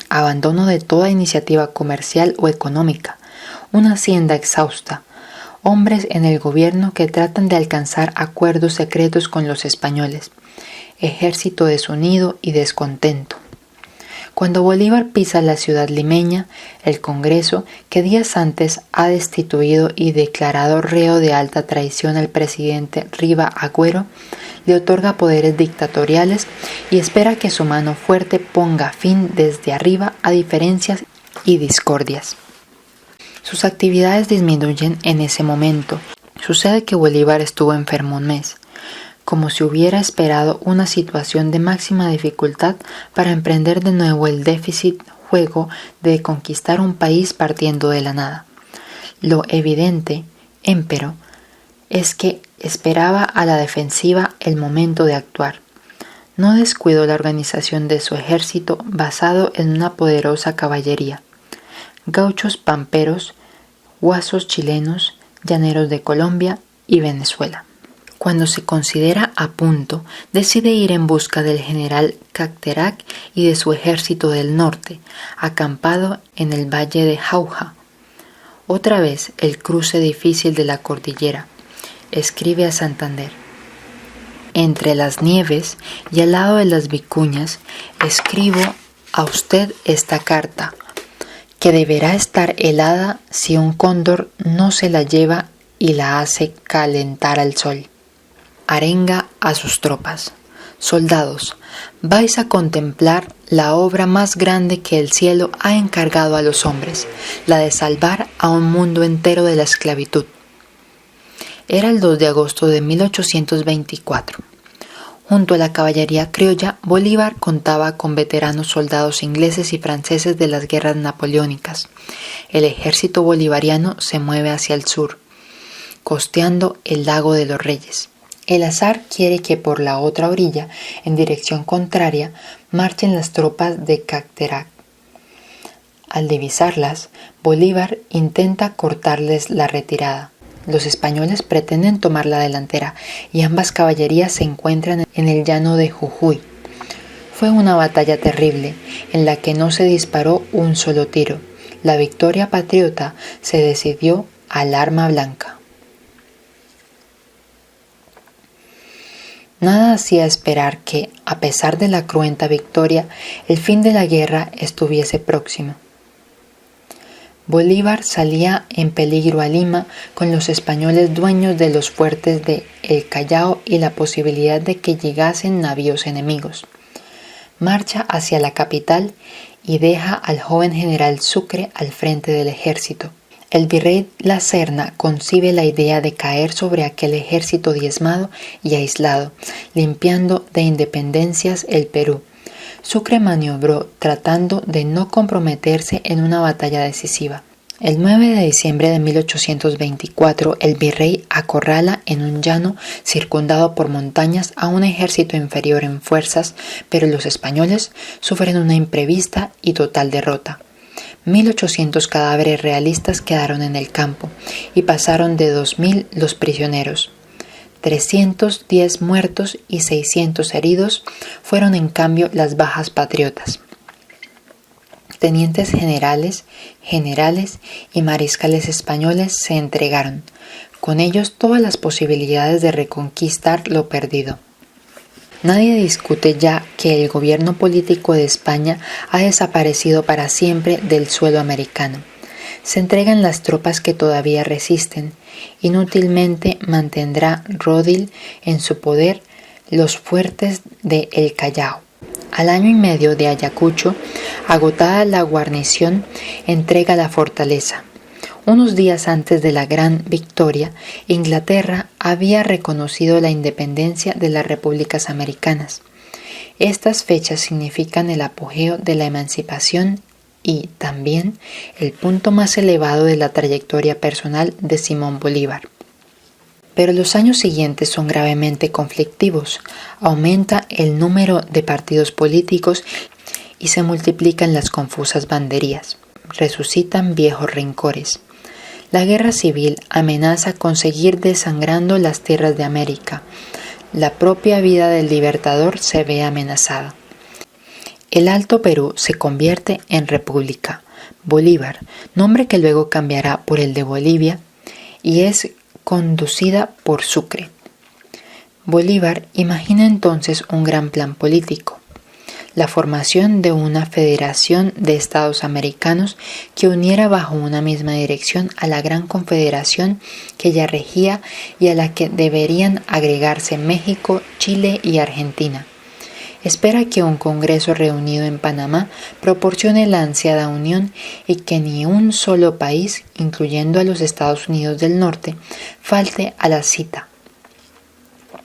abandono de toda iniciativa comercial o económica, una hacienda exhausta, hombres en el gobierno que tratan de alcanzar acuerdos secretos con los españoles, ejército desunido y descontento. Cuando Bolívar pisa la ciudad limeña, el Congreso, que días antes ha destituido y declarado reo de alta traición al presidente Riva Agüero, le otorga poderes dictatoriales y espera que su mano fuerte ponga fin desde arriba a diferencias y discordias. Sus actividades disminuyen en ese momento. Sucede que Bolívar estuvo enfermo un mes, como si hubiera esperado una situación de máxima dificultad para emprender de nuevo el difícil juego de conquistar un país partiendo de la nada. Lo evidente, empero, es que esperaba a la defensiva el momento de actuar. No descuidó la organización de su ejército basado en una poderosa caballería. Gauchos pamperos, guasos chilenos, llaneros de Colombia y Venezuela. Cuando se considera a punto, decide ir en busca del general Cacterac y de su ejército del norte, acampado en el valle de Jauja. Otra vez el cruce difícil de la cordillera. Escribe a Santander. Entre las nieves y al lado de las vicuñas, escribo a usted esta carta, que deberá estar helada si un cóndor no se la lleva y la hace calentar al sol. Arenga a sus tropas. Soldados, vais a contemplar la obra más grande que el cielo ha encargado a los hombres, la de salvar a un mundo entero de la esclavitud. Era el 2 de agosto de 1824. Junto a la caballería criolla, Bolívar contaba con veteranos soldados ingleses y franceses de las guerras napoleónicas. El ejército bolivariano se mueve hacia el sur, costeando el lago de los Reyes. El azar quiere que por la otra orilla, en dirección contraria, marchen las tropas de Cacterac. Al divisarlas, Bolívar intenta cortarles la retirada. Los españoles pretenden tomar la delantera y ambas caballerías se encuentran en el llano de Jujuy. Fue una batalla terrible en la que no se disparó un solo tiro. La victoria patriota se decidió al arma blanca. Nada hacía esperar que, a pesar de la cruenta victoria, el fin de la guerra estuviese próximo. Bolívar salía en peligro a Lima con los españoles dueños de los fuertes de El Callao y la posibilidad de que llegasen navíos enemigos. Marcha hacia la capital y deja al joven general Sucre al frente del ejército. El virrey La Serna concibe la idea de caer sobre aquel ejército diezmado y aislado, limpiando de independencias el Perú. Sucre maniobró tratando de no comprometerse en una batalla decisiva. El 9 de diciembre de 1824, el virrey acorrala en un llano circundado por montañas a un ejército inferior en fuerzas, pero los españoles sufren una imprevista y total derrota. 1.800 cadáveres realistas quedaron en el campo y pasaron de 2.000 los prisioneros. 310 muertos y 600 heridos fueron en cambio las bajas patriotas. Tenientes generales y mariscales españoles se entregaron, con ellos todas las posibilidades de reconquistar lo perdido. Nadie discute ya que el gobierno político de España ha desaparecido para siempre del suelo americano. Se entregan las tropas que todavía resisten. Inútilmente mantendrá Rodil en su poder los fuertes de El Callao. Al año y medio de Ayacucho, agotada la guarnición, entrega la fortaleza. Unos días antes de la gran victoria, Inglaterra había reconocido la independencia de las repúblicas americanas. Estas fechas significan el apogeo de la emancipación y, también, el punto más elevado de la trayectoria personal de Simón Bolívar. Pero los años siguientes son gravemente conflictivos. Aumenta el número de partidos políticos y se multiplican las confusas banderías. Resucitan viejos rencores. La guerra civil amenaza con seguir desangrando las tierras de América. La propia vida del libertador se ve amenazada. El Alto Perú se convierte en república. Bolívar, nombre que luego cambiará por el de Bolivia, y es conducida por Sucre. Bolívar imagina entonces un gran plan político, la formación de una federación de estados americanos que uniera bajo una misma dirección a la gran confederación que ya regía y a la que deberían agregarse México, Chile y Argentina. Espera que un congreso reunido en Panamá proporcione la ansiada unión y que ni un solo país, incluyendo a los Estados Unidos del Norte, falte a la cita.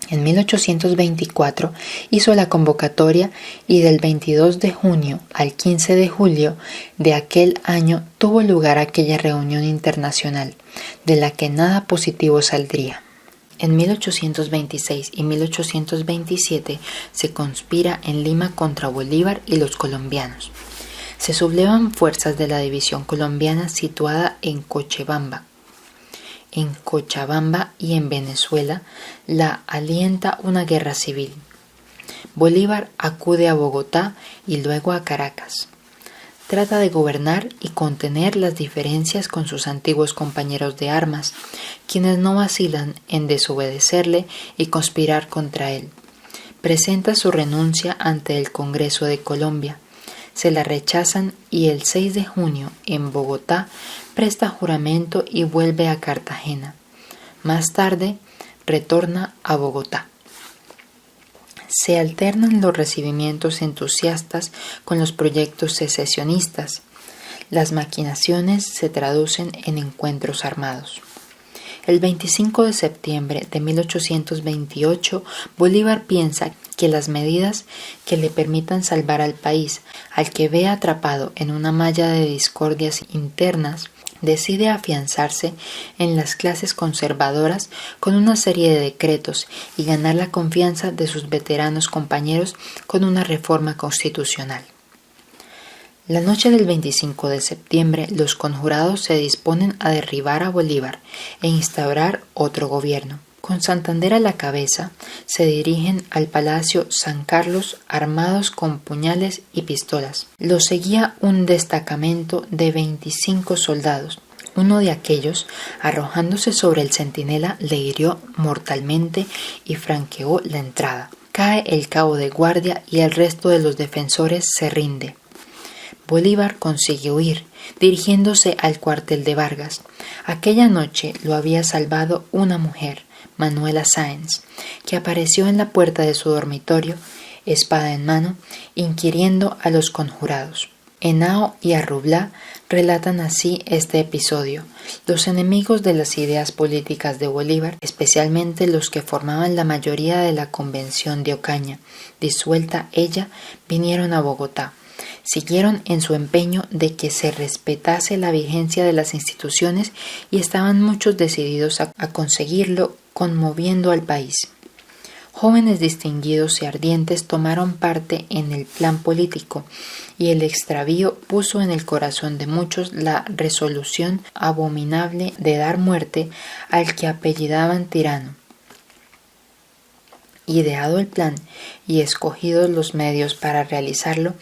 En 1824 hizo la convocatoria y del 22 de junio al 15 de julio de aquel año tuvo lugar aquella reunión internacional, de la que nada positivo saldría. En 1826 y 1827 se conspira en Lima contra Bolívar y los colombianos. Se sublevan fuerzas de la división colombiana situada en Cochabamba. En Cochabamba y en Venezuela la alienta una guerra civil. Bolívar acude a Bogotá y luego a Caracas. Trata de gobernar y contener las diferencias con sus antiguos compañeros de armas, quienes no vacilan en desobedecerle y conspirar contra él. Presenta su renuncia ante el Congreso de Colombia. Se la rechazan y el 6 de junio, en Bogotá, presta juramento y vuelve a Cartagena. Más tarde, retorna a Bogotá. Se alternan los recibimientos entusiastas con los proyectos secesionistas. Las maquinaciones se traducen en encuentros armados. El 25 de septiembre de 1828, Bolívar piensa que las medidas que le permitan salvar al país, al que ve atrapado en una malla de discordias internas, decide afianzarse en las clases conservadoras con una serie de decretos y ganar la confianza de sus veteranos compañeros con una reforma constitucional. La noche del 25 de septiembre, los conjurados se disponen a derribar a Bolívar e instaurar otro gobierno. Con Santander a la cabeza, se dirigen al Palacio San Carlos armados con puñales y pistolas. Los seguía un destacamento de 25 soldados. Uno de aquellos, arrojándose sobre el centinela, le hirió mortalmente y franqueó la entrada. Cae el cabo de guardia y el resto de los defensores se rinde. Bolívar consigue huir, dirigiéndose al cuartel de Vargas. Aquella noche lo había salvado una mujer, Manuela Sáenz, que apareció en la puerta de su dormitorio, espada en mano, inquiriendo a los conjurados. Henao y Arrublá relatan así este episodio. Los enemigos de las ideas políticas de Bolívar, especialmente los que formaban la mayoría de la Convención de Ocaña, disuelta ella, vinieron a Bogotá. Siguieron en su empeño de que se respetase la vigencia de las instituciones y estaban muchos decididos a conseguirlo, conmoviendo al país. Jóvenes distinguidos y ardientes tomaron parte en el plan político y el extravío puso en el corazón de muchos la resolución abominable de dar muerte al que apellidaban tirano. Ideado el plan y escogidos los medios para realizarlo,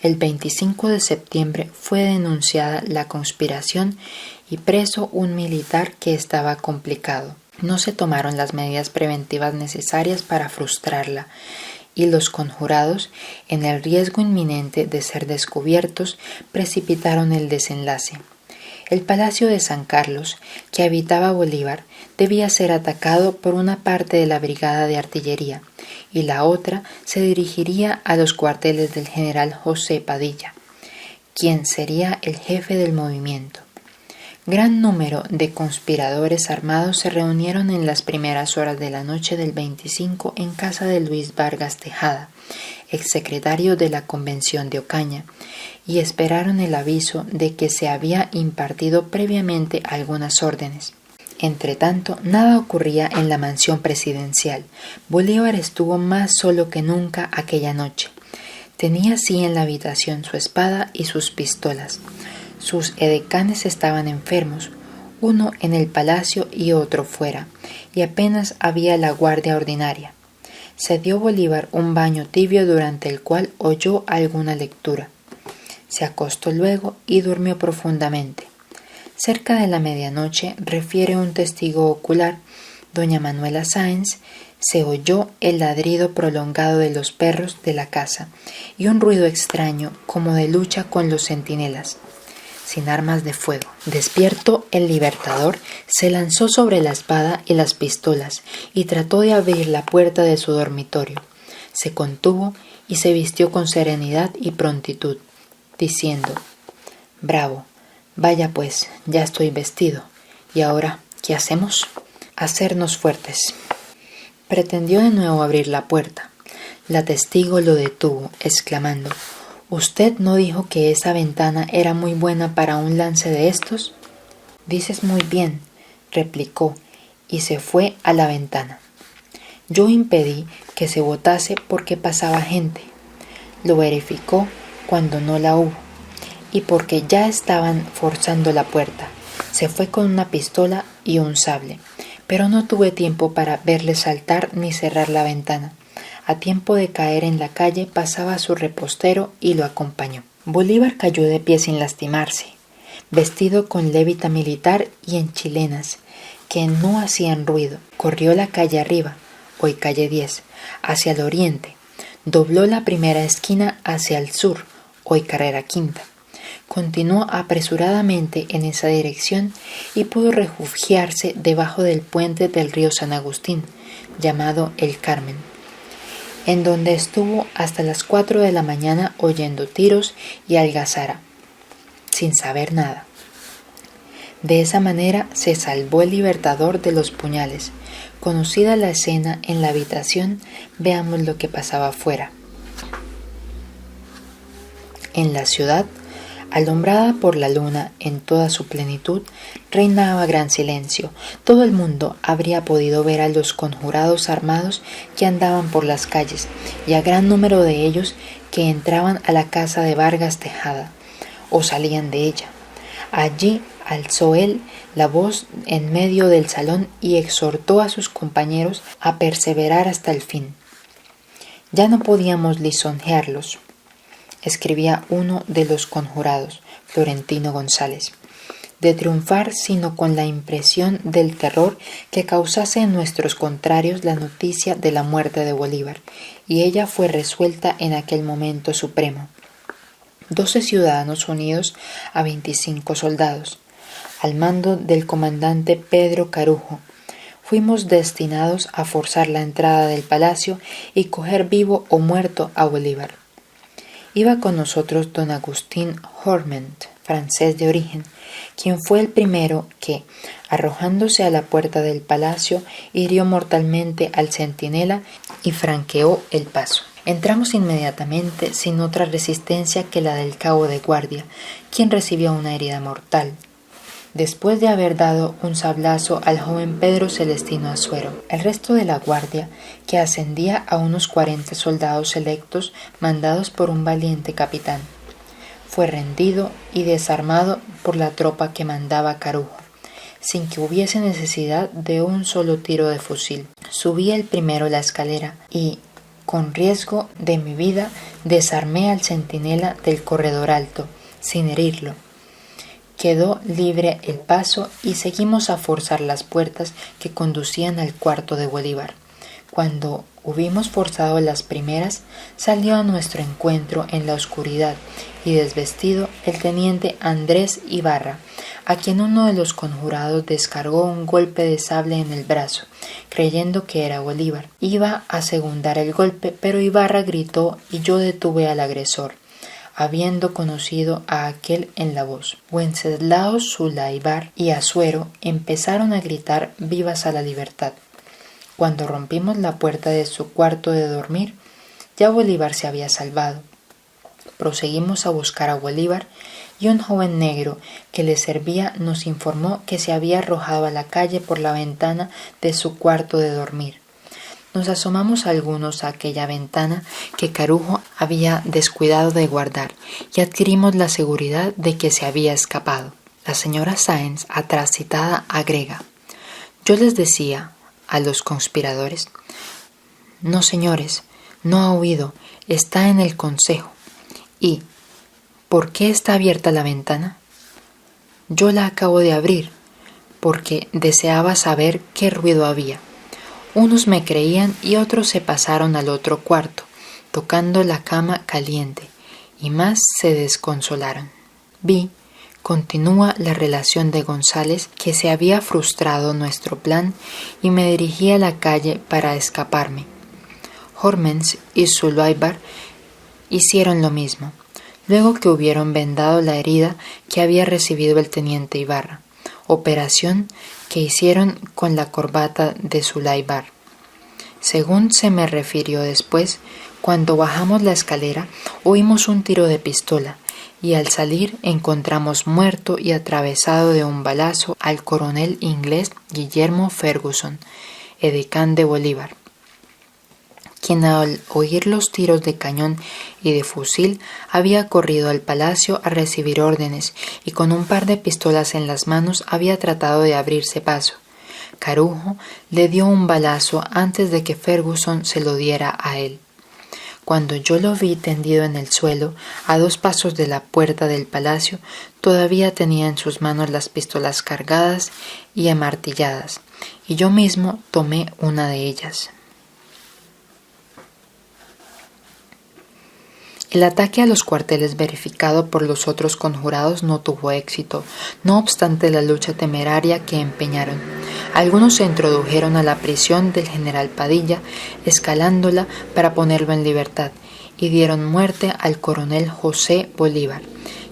el 25 de septiembre fue denunciada la conspiración y preso un militar que estaba complicado. No se tomaron las medidas preventivas necesarias para frustrarla, y los conjurados, en el riesgo inminente de ser descubiertos, precipitaron el desenlace. El palacio de San Carlos, que habitaba Bolívar, debía ser atacado por una parte de la brigada de artillería, y la otra se dirigiría a los cuarteles del general José Padilla, quien sería el jefe del movimiento. Gran número de conspiradores armados se reunieron en las primeras horas de la noche del 25 en casa de Luis Vargas Tejada, exsecretario de la Convención de Ocaña, y esperaron el aviso de que se había impartido previamente algunas órdenes. Entretanto, nada ocurría en la mansión presidencial. Bolívar estuvo más solo que nunca aquella noche. Tenía así en la habitación su espada y sus pistolas. Sus edecanes estaban enfermos, uno en el palacio y otro fuera, y apenas había la guardia ordinaria. Se dio Bolívar un baño tibio durante el cual oyó alguna lectura. Se acostó luego y durmió profundamente. Cerca de la medianoche, refiere un testigo ocular, doña Manuela Sáenz, se oyó el ladrido prolongado de los perros de la casa y un ruido extraño como de lucha con los centinelas, sin armas de fuego. Despierto, el Libertador se lanzó sobre la espada y las pistolas y trató de abrir la puerta de su dormitorio. Se contuvo y se vistió con serenidad y prontitud, diciendo: «Bravo, vaya pues, ya estoy vestido. ¿Y ahora qué hacemos? Hacernos fuertes». Pretendió de nuevo abrir la puerta. La testigo lo detuvo, exclamando: «¿Usted no dijo que esa ventana era muy buena para un lance de estos?» «Dices muy bien», replicó, y se fue a la ventana. «Yo impedí que se botase porque pasaba gente». Lo verificó cuando no la hubo, y porque ya estaban forzando la puerta. Se fue con una pistola y un sable, pero no tuve tiempo para verle saltar ni cerrar la ventana. A tiempo de caer en la calle pasaba su repostero y lo acompañó. Bolívar cayó de pie sin lastimarse, vestido con levita militar y en chilenas, que no hacían ruido. Corrió la calle arriba, hoy calle 10, hacia el oriente. Dobló la primera esquina hacia el sur, hoy carrera quinta. Continuó apresuradamente en esa dirección y pudo refugiarse debajo del puente del río San Agustín, llamado El Carmen, en donde estuvo hasta las 4 de la mañana oyendo tiros y algazara, sin saber nada. De esa manera se salvó el Libertador de los puñales. Conocida la escena en la habitación, veamos lo que pasaba afuera. En la ciudad, alumbrada por la luna en toda su plenitud, reinaba gran silencio. Todo el mundo habría podido ver a los conjurados armados que andaban por las calles y a gran número de ellos que entraban a la casa de Vargas Tejada o salían de ella. Allí alzó él la voz en medio del salón y exhortó a sus compañeros a perseverar hasta el fin. «Ya no podíamos lisonjearlos», escribía uno de los conjurados, Florentino González, «de triunfar sino con la impresión del terror que causase en nuestros contrarios la noticia de la muerte de Bolívar, y ella fue resuelta en aquel momento supremo. 12 ciudadanos unidos a 25 soldados, al mando del comandante Pedro Carujo, fuimos destinados a forzar la entrada del palacio y coger vivo o muerto a Bolívar. Iba con nosotros don Agustín Horment, francés de origen, quien fue el primero que, arrojándose a la puerta del palacio, hirió mortalmente al centinela y franqueó el paso. Entramos inmediatamente sin otra resistencia que la del cabo de guardia, quien recibió una herida mortal, después de haber dado un sablazo al joven Pedro Celestino Asuero. El resto de la guardia, que ascendía a unos 40 soldados selectos mandados por un valiente capitán, fue rendido y desarmado por la tropa que mandaba Carujo, sin que hubiese necesidad de un solo tiro de fusil. Subí el primero la escalera y, con riesgo de mi vida, desarmé al centinela del corredor alto, sin herirlo. Quedó libre el paso y seguimos a forzar las puertas que conducían al cuarto de Bolívar. Cuando hubimos forzado las primeras, salió a nuestro encuentro en la oscuridad y desvestido el teniente Andrés Ibarra, a quien uno de los conjurados descargó un golpe de sable en el brazo, creyendo que era Bolívar. Iba a segundar el golpe, pero Ibarra gritó y yo detuve al agresor, habiendo conocido a aquel en la voz. Wenceslao Sulaybar y Asuero empezaron a gritar vivas a la libertad. Cuando rompimos la puerta de su cuarto de dormir, ya Bolívar se había salvado. Proseguimos a buscar a Bolívar y un joven negro que le servía nos informó que se había arrojado a la calle por la ventana de su cuarto de dormir. Nos asomamos algunos a aquella ventana que Carujo había descuidado de guardar y adquirimos la seguridad de que se había escapado. La señora Sáenz, atrás citada, agrega: yo les decía a los conspiradores: no, señores, no ha huido, está en el consejo. ¿Y por qué está abierta la ventana? Yo la acabo de abrir porque deseaba saber qué ruido había. Unos me creían y otros se pasaron al otro cuarto, tocando la cama caliente, y más se desconsolaron. Vi, continúa la relación de González, que se había frustrado nuestro plan y me dirigí a la calle para escaparme. Hormens y Sulaybar hicieron lo mismo, luego que hubieron vendado la herida que había recibido el teniente Ibarra, operación que hicieron con la corbata de Sulaybar. Según se me refirió después, cuando bajamos la escalera oímos un tiro de pistola y al salir encontramos muerto y atravesado de un balazo al coronel inglés Guillermo Ferguson, edecán de Bolívar, quien al oír los tiros de cañón y de fusil había corrido al palacio a recibir órdenes y con un par de pistolas en las manos había tratado de abrirse paso. Carujo le dio un balazo antes de que Ferguson se lo diera a él. Cuando yo lo vi tendido en el suelo, a 2 pasos de la puerta del palacio, todavía tenía en sus manos las pistolas cargadas y amartilladas, y yo mismo tomé una de ellas. El ataque a los cuarteles verificado por los otros conjurados no tuvo éxito, no obstante la lucha temeraria que empeñaron. Algunos se introdujeron a la prisión del general Padilla, escalándola para ponerlo en libertad, y dieron muerte al coronel José Bolívar,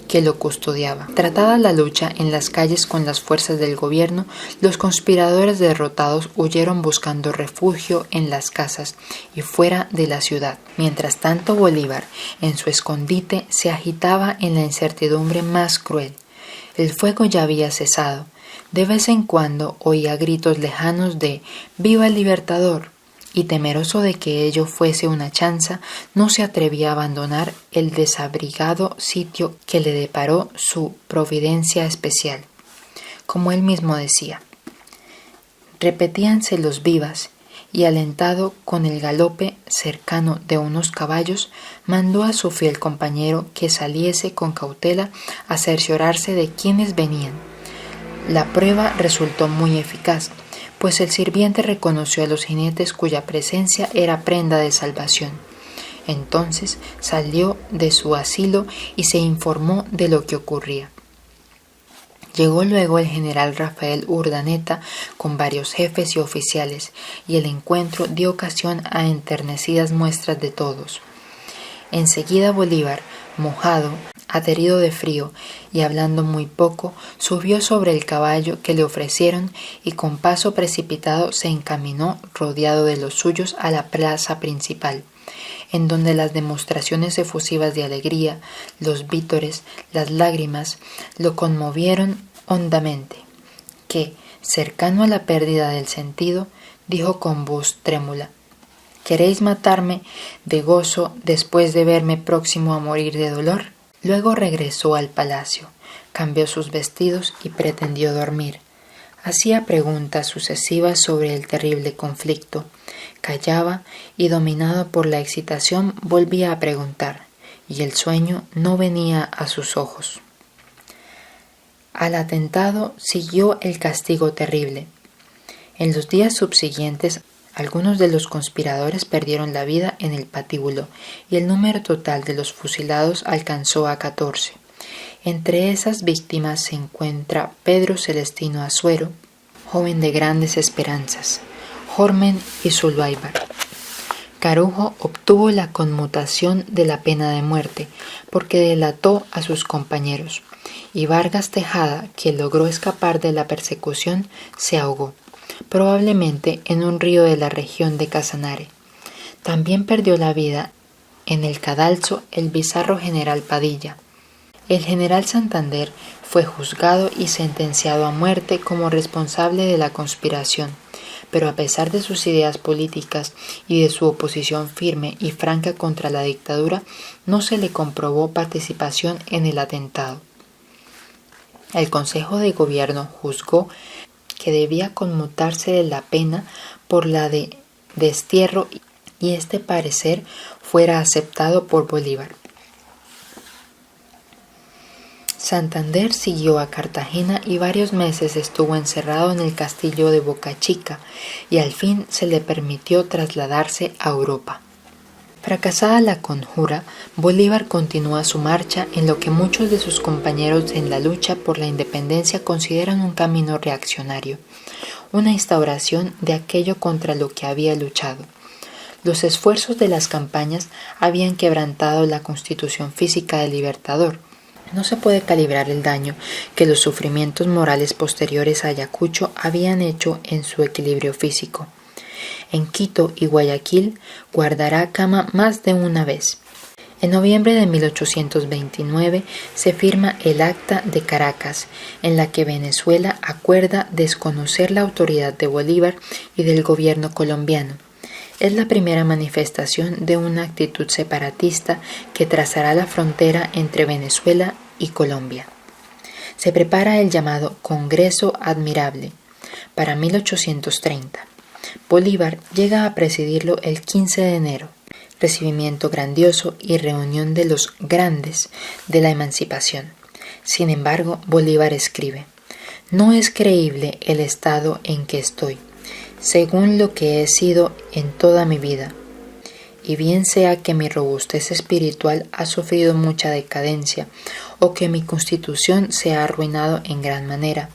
que lo custodiaba. Tratada la lucha en las calles con las fuerzas del gobierno, los conspiradores derrotados huyeron buscando refugio en las casas y fuera de la ciudad. Mientras tanto, Bolívar, en su escondite, se agitaba en la incertidumbre más cruel. El fuego ya había cesado. De vez en cuando oía gritos lejanos de «¡Viva el Libertador!», y temeroso de que ello fuese una chanza, no se atrevía a abandonar el desabrigado sitio que le deparó su providencia especial. Como él mismo decía, repetíanse los vivas, y alentado con el galope cercano de unos caballos, mandó a su fiel compañero que saliese con cautela a cerciorarse de quiénes venían. La prueba resultó muy eficaz, pues el sirviente reconoció a los jinetes cuya presencia era prenda de salvación. Entonces salió de su asilo y se informó de lo que ocurría. Llegó luego el general Rafael Urdaneta con varios jefes y oficiales, y el encuentro dio ocasión a enternecidas muestras de todos. Enseguida Bolívar, mojado, Aterido de frío y hablando muy poco, subió sobre el caballo que le ofrecieron y con paso precipitado se encaminó, rodeado de los suyos, a la plaza principal, en donde las demostraciones efusivas de alegría, los vítores, las lágrimas, lo conmovieron hondamente, que, cercano a la pérdida del sentido, dijo con voz trémula: ¿Queréis matarme de gozo después de verme próximo a morir de dolor? Luego regresó al palacio, cambió sus vestidos y pretendió dormir. Hacía preguntas sucesivas sobre el terrible conflicto, callaba y, dominado por la excitación, volvía a preguntar, y el sueño no venía a sus ojos. Al atentado siguió el castigo terrible. En los días subsiguientes, algunos de los conspiradores perdieron la vida en el patíbulo y el número total de los fusilados alcanzó a 14. Entre esas víctimas se encuentra Pedro Celestino Azuero, joven de grandes esperanzas, Jormen y Zulúybar. Carujo obtuvo la conmutación de la pena de muerte porque delató a sus compañeros, y Vargas Tejada, quien logró escapar de la persecución, se ahogó, probablemente en un río de la región de Casanare. También perdió la vida en el cadalso el bizarro general Padilla. El general Santander fue juzgado y sentenciado a muerte como responsable de la conspiración, pero a pesar de sus ideas políticas y de su oposición firme y franca contra la dictadura, no se le comprobó participación en el atentado. El Consejo de Gobierno juzgó que debía conmutarse la pena por la de destierro y este parecer fuera aceptado por Bolívar. Santander siguió a Cartagena y varios meses estuvo encerrado en el castillo de Boca Chica y al fin se le permitió trasladarse a Europa. Fracasada la conjura, Bolívar continúa su marcha en lo que muchos de sus compañeros en la lucha por la independencia consideran un camino reaccionario, una instauración de aquello contra lo que había luchado. Los esfuerzos de las campañas habían quebrantado la constitución física del Libertador. No se puede calibrar el daño que los sufrimientos morales posteriores a Ayacucho habían hecho en su equilibrio físico. En Quito y Guayaquil guardará cama más de una vez. En noviembre de 1829 se firma el Acta de Caracas, en la que Venezuela acuerda desconocer la autoridad de Bolívar y del gobierno colombiano. Es la primera manifestación de una actitud separatista que trazará la frontera entre Venezuela y Colombia. Se prepara el llamado Congreso Admirable para 1830. Bolívar llega a presidirlo el 15 de enero, recibimiento grandioso y reunión de los grandes de la emancipación. Sin embargo, Bolívar escribe: «No es creíble el estado en que estoy, según lo que he sido en toda mi vida, y bien sea que mi robustez espiritual ha sufrido mucha decadencia o que mi constitución se ha arruinado en gran manera.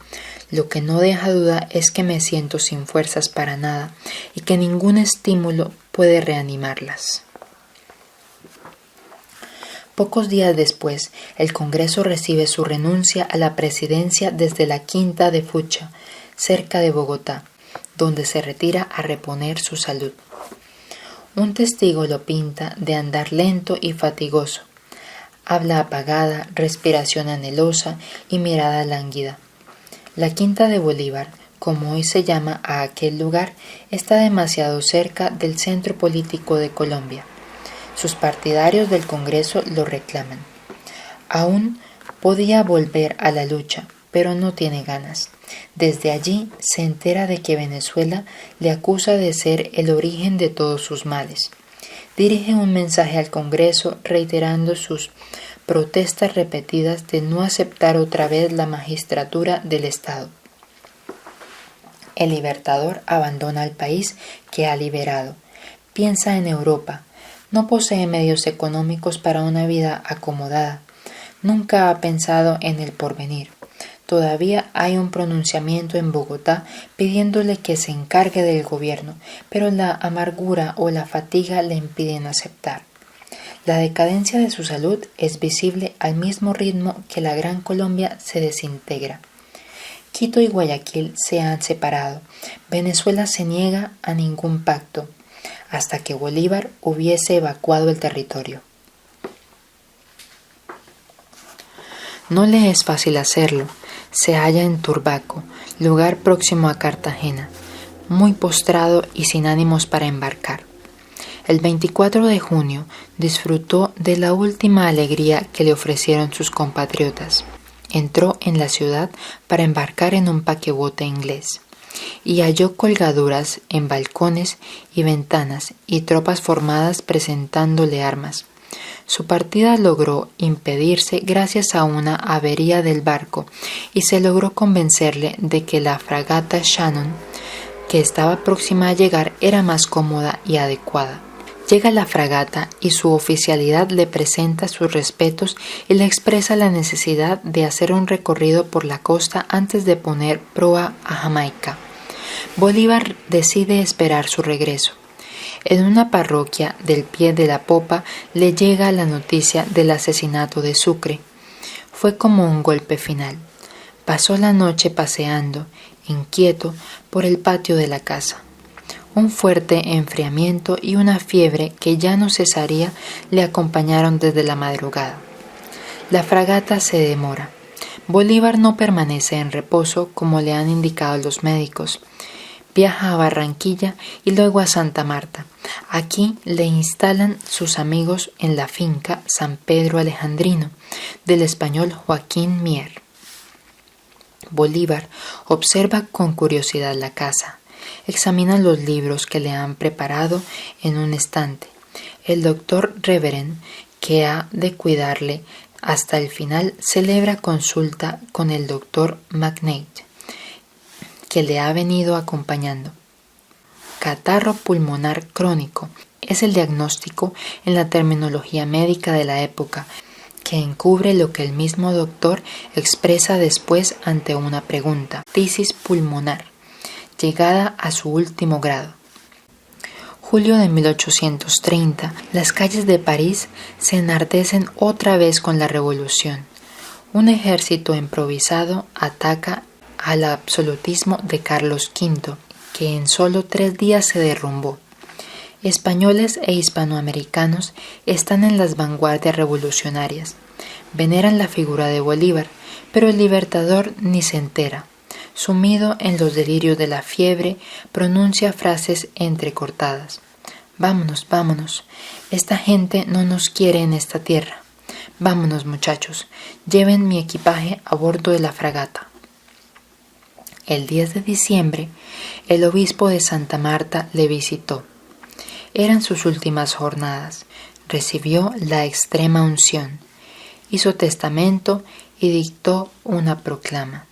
Lo que no deja duda es que me siento sin fuerzas para nada y que ningún estímulo puede reanimarlas». Pocos días después, el Congreso recibe su renuncia a la presidencia desde la Quinta de Fucha, cerca de Bogotá, donde se retira a reponer su salud. Un testigo lo pinta de andar lento y fatigoso, habla apagada, respiración anhelosa y mirada lánguida. La Quinta de Bolívar, como hoy se llama a aquel lugar, está demasiado cerca del centro político de Colombia. Sus partidarios del Congreso lo reclaman. Aún podía volver a la lucha, pero no tiene ganas. Desde allí se entera de que Venezuela le acusa de ser el origen de todos sus males. Dirige un mensaje al Congreso reiterando sus protestas repetidas de no aceptar otra vez la magistratura del Estado. El Libertador abandona el país que ha liberado. Piensa en Europa. No posee medios económicos para una vida acomodada. Nunca ha pensado en el porvenir. Todavía hay un pronunciamiento en Bogotá pidiéndole que se encargue del gobierno, pero la amargura o la fatiga le impiden aceptar. La decadencia de su salud es visible al mismo ritmo que la Gran Colombia se desintegra. Quito y Guayaquil se han separado. Venezuela se niega a ningún pacto hasta que Bolívar hubiese evacuado el territorio. No le es fácil hacerlo. Se halla en Turbaco, lugar próximo a Cartagena, muy postrado y sin ánimos para embarcar. El 24 de junio disfrutó de la última alegría que le ofrecieron sus compatriotas. Entró en la ciudad para embarcar en un paquebote inglés y halló colgaduras en balcones y ventanas y tropas formadas presentándole armas. Su partida logró impedirse gracias a una avería del barco y se logró convencerle de que la fragata Shannon, que estaba próxima a llegar, era más cómoda y adecuada. Llega la fragata y su oficialidad le presenta sus respetos y le expresa la necesidad de hacer un recorrido por la costa antes de poner proa a Jamaica. Bolívar decide esperar su regreso. En una parroquia del pie de la popa le llega la noticia del asesinato de Sucre. Fue como un golpe final. Pasó la noche paseando, inquieto, por el patio de la casa. Un fuerte enfriamiento y una fiebre que ya no cesaría le acompañaron desde la madrugada. La fragata se demora. Bolívar no permanece en reposo como le han indicado los médicos. Viaja a Barranquilla y luego a Santa Marta. Aquí le instalan sus amigos en la finca San Pedro Alejandrino del español Joaquín Mier. Bolívar observa con curiosidad la casa. Examina los libros que le han preparado en un estante. El doctor Reverend, que ha de cuidarle hasta el final, celebra consulta con el doctor McNeill, que le ha venido acompañando. Catarro pulmonar crónico es el diagnóstico en la terminología médica de la época, que encubre lo que el mismo doctor expresa después ante una pregunta: tisis pulmonar, llegada a su último grado. Julio de 1830, las calles de París se enardecen otra vez con la revolución. Un ejército improvisado ataca al absolutismo de Carlos V, que en solo 3 días se derrumbó. Españoles e hispanoamericanos están en las vanguardias revolucionarias. Veneran la figura de Bolívar, pero el libertador ni se entera. Sumido en los delirios de la fiebre, pronuncia frases entrecortadas. Vámonos, vámonos. Esta gente no nos quiere en esta tierra. Vámonos, muchachos. Lleven mi equipaje a bordo de la fragata. El 10 de diciembre, el obispo de Santa Marta le visitó. Eran sus últimas jornadas. Recibió la extrema unción, hizo testamento y dictó una proclama.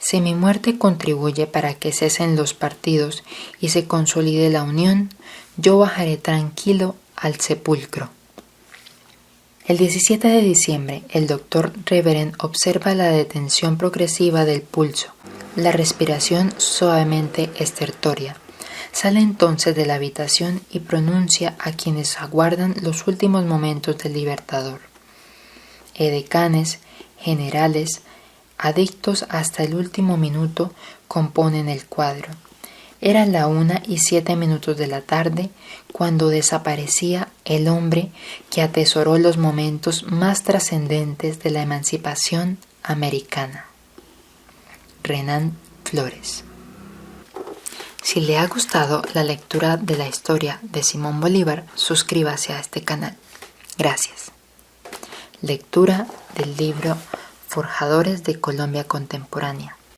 Si mi muerte contribuye para que cesen los partidos y se consolide la unión, yo bajaré tranquilo al sepulcro. El 17 de diciembre, el doctor Reverend observa la detención progresiva del pulso, la respiración suavemente estertórea. Sale entonces de la habitación y pronuncia a quienes aguardan los últimos momentos del libertador. Edecanes, generales, adictos hasta el último minuto componen el cuadro. Era la 1:07 de la tarde cuando desaparecía el hombre que atesoró los momentos más trascendentes de la emancipación americana. Renan Flores. Si le ha gustado la lectura de la historia de Simón Bolívar, suscríbase a este canal. Gracias. Lectura del libro Forjadores de Colombia Contemporánea,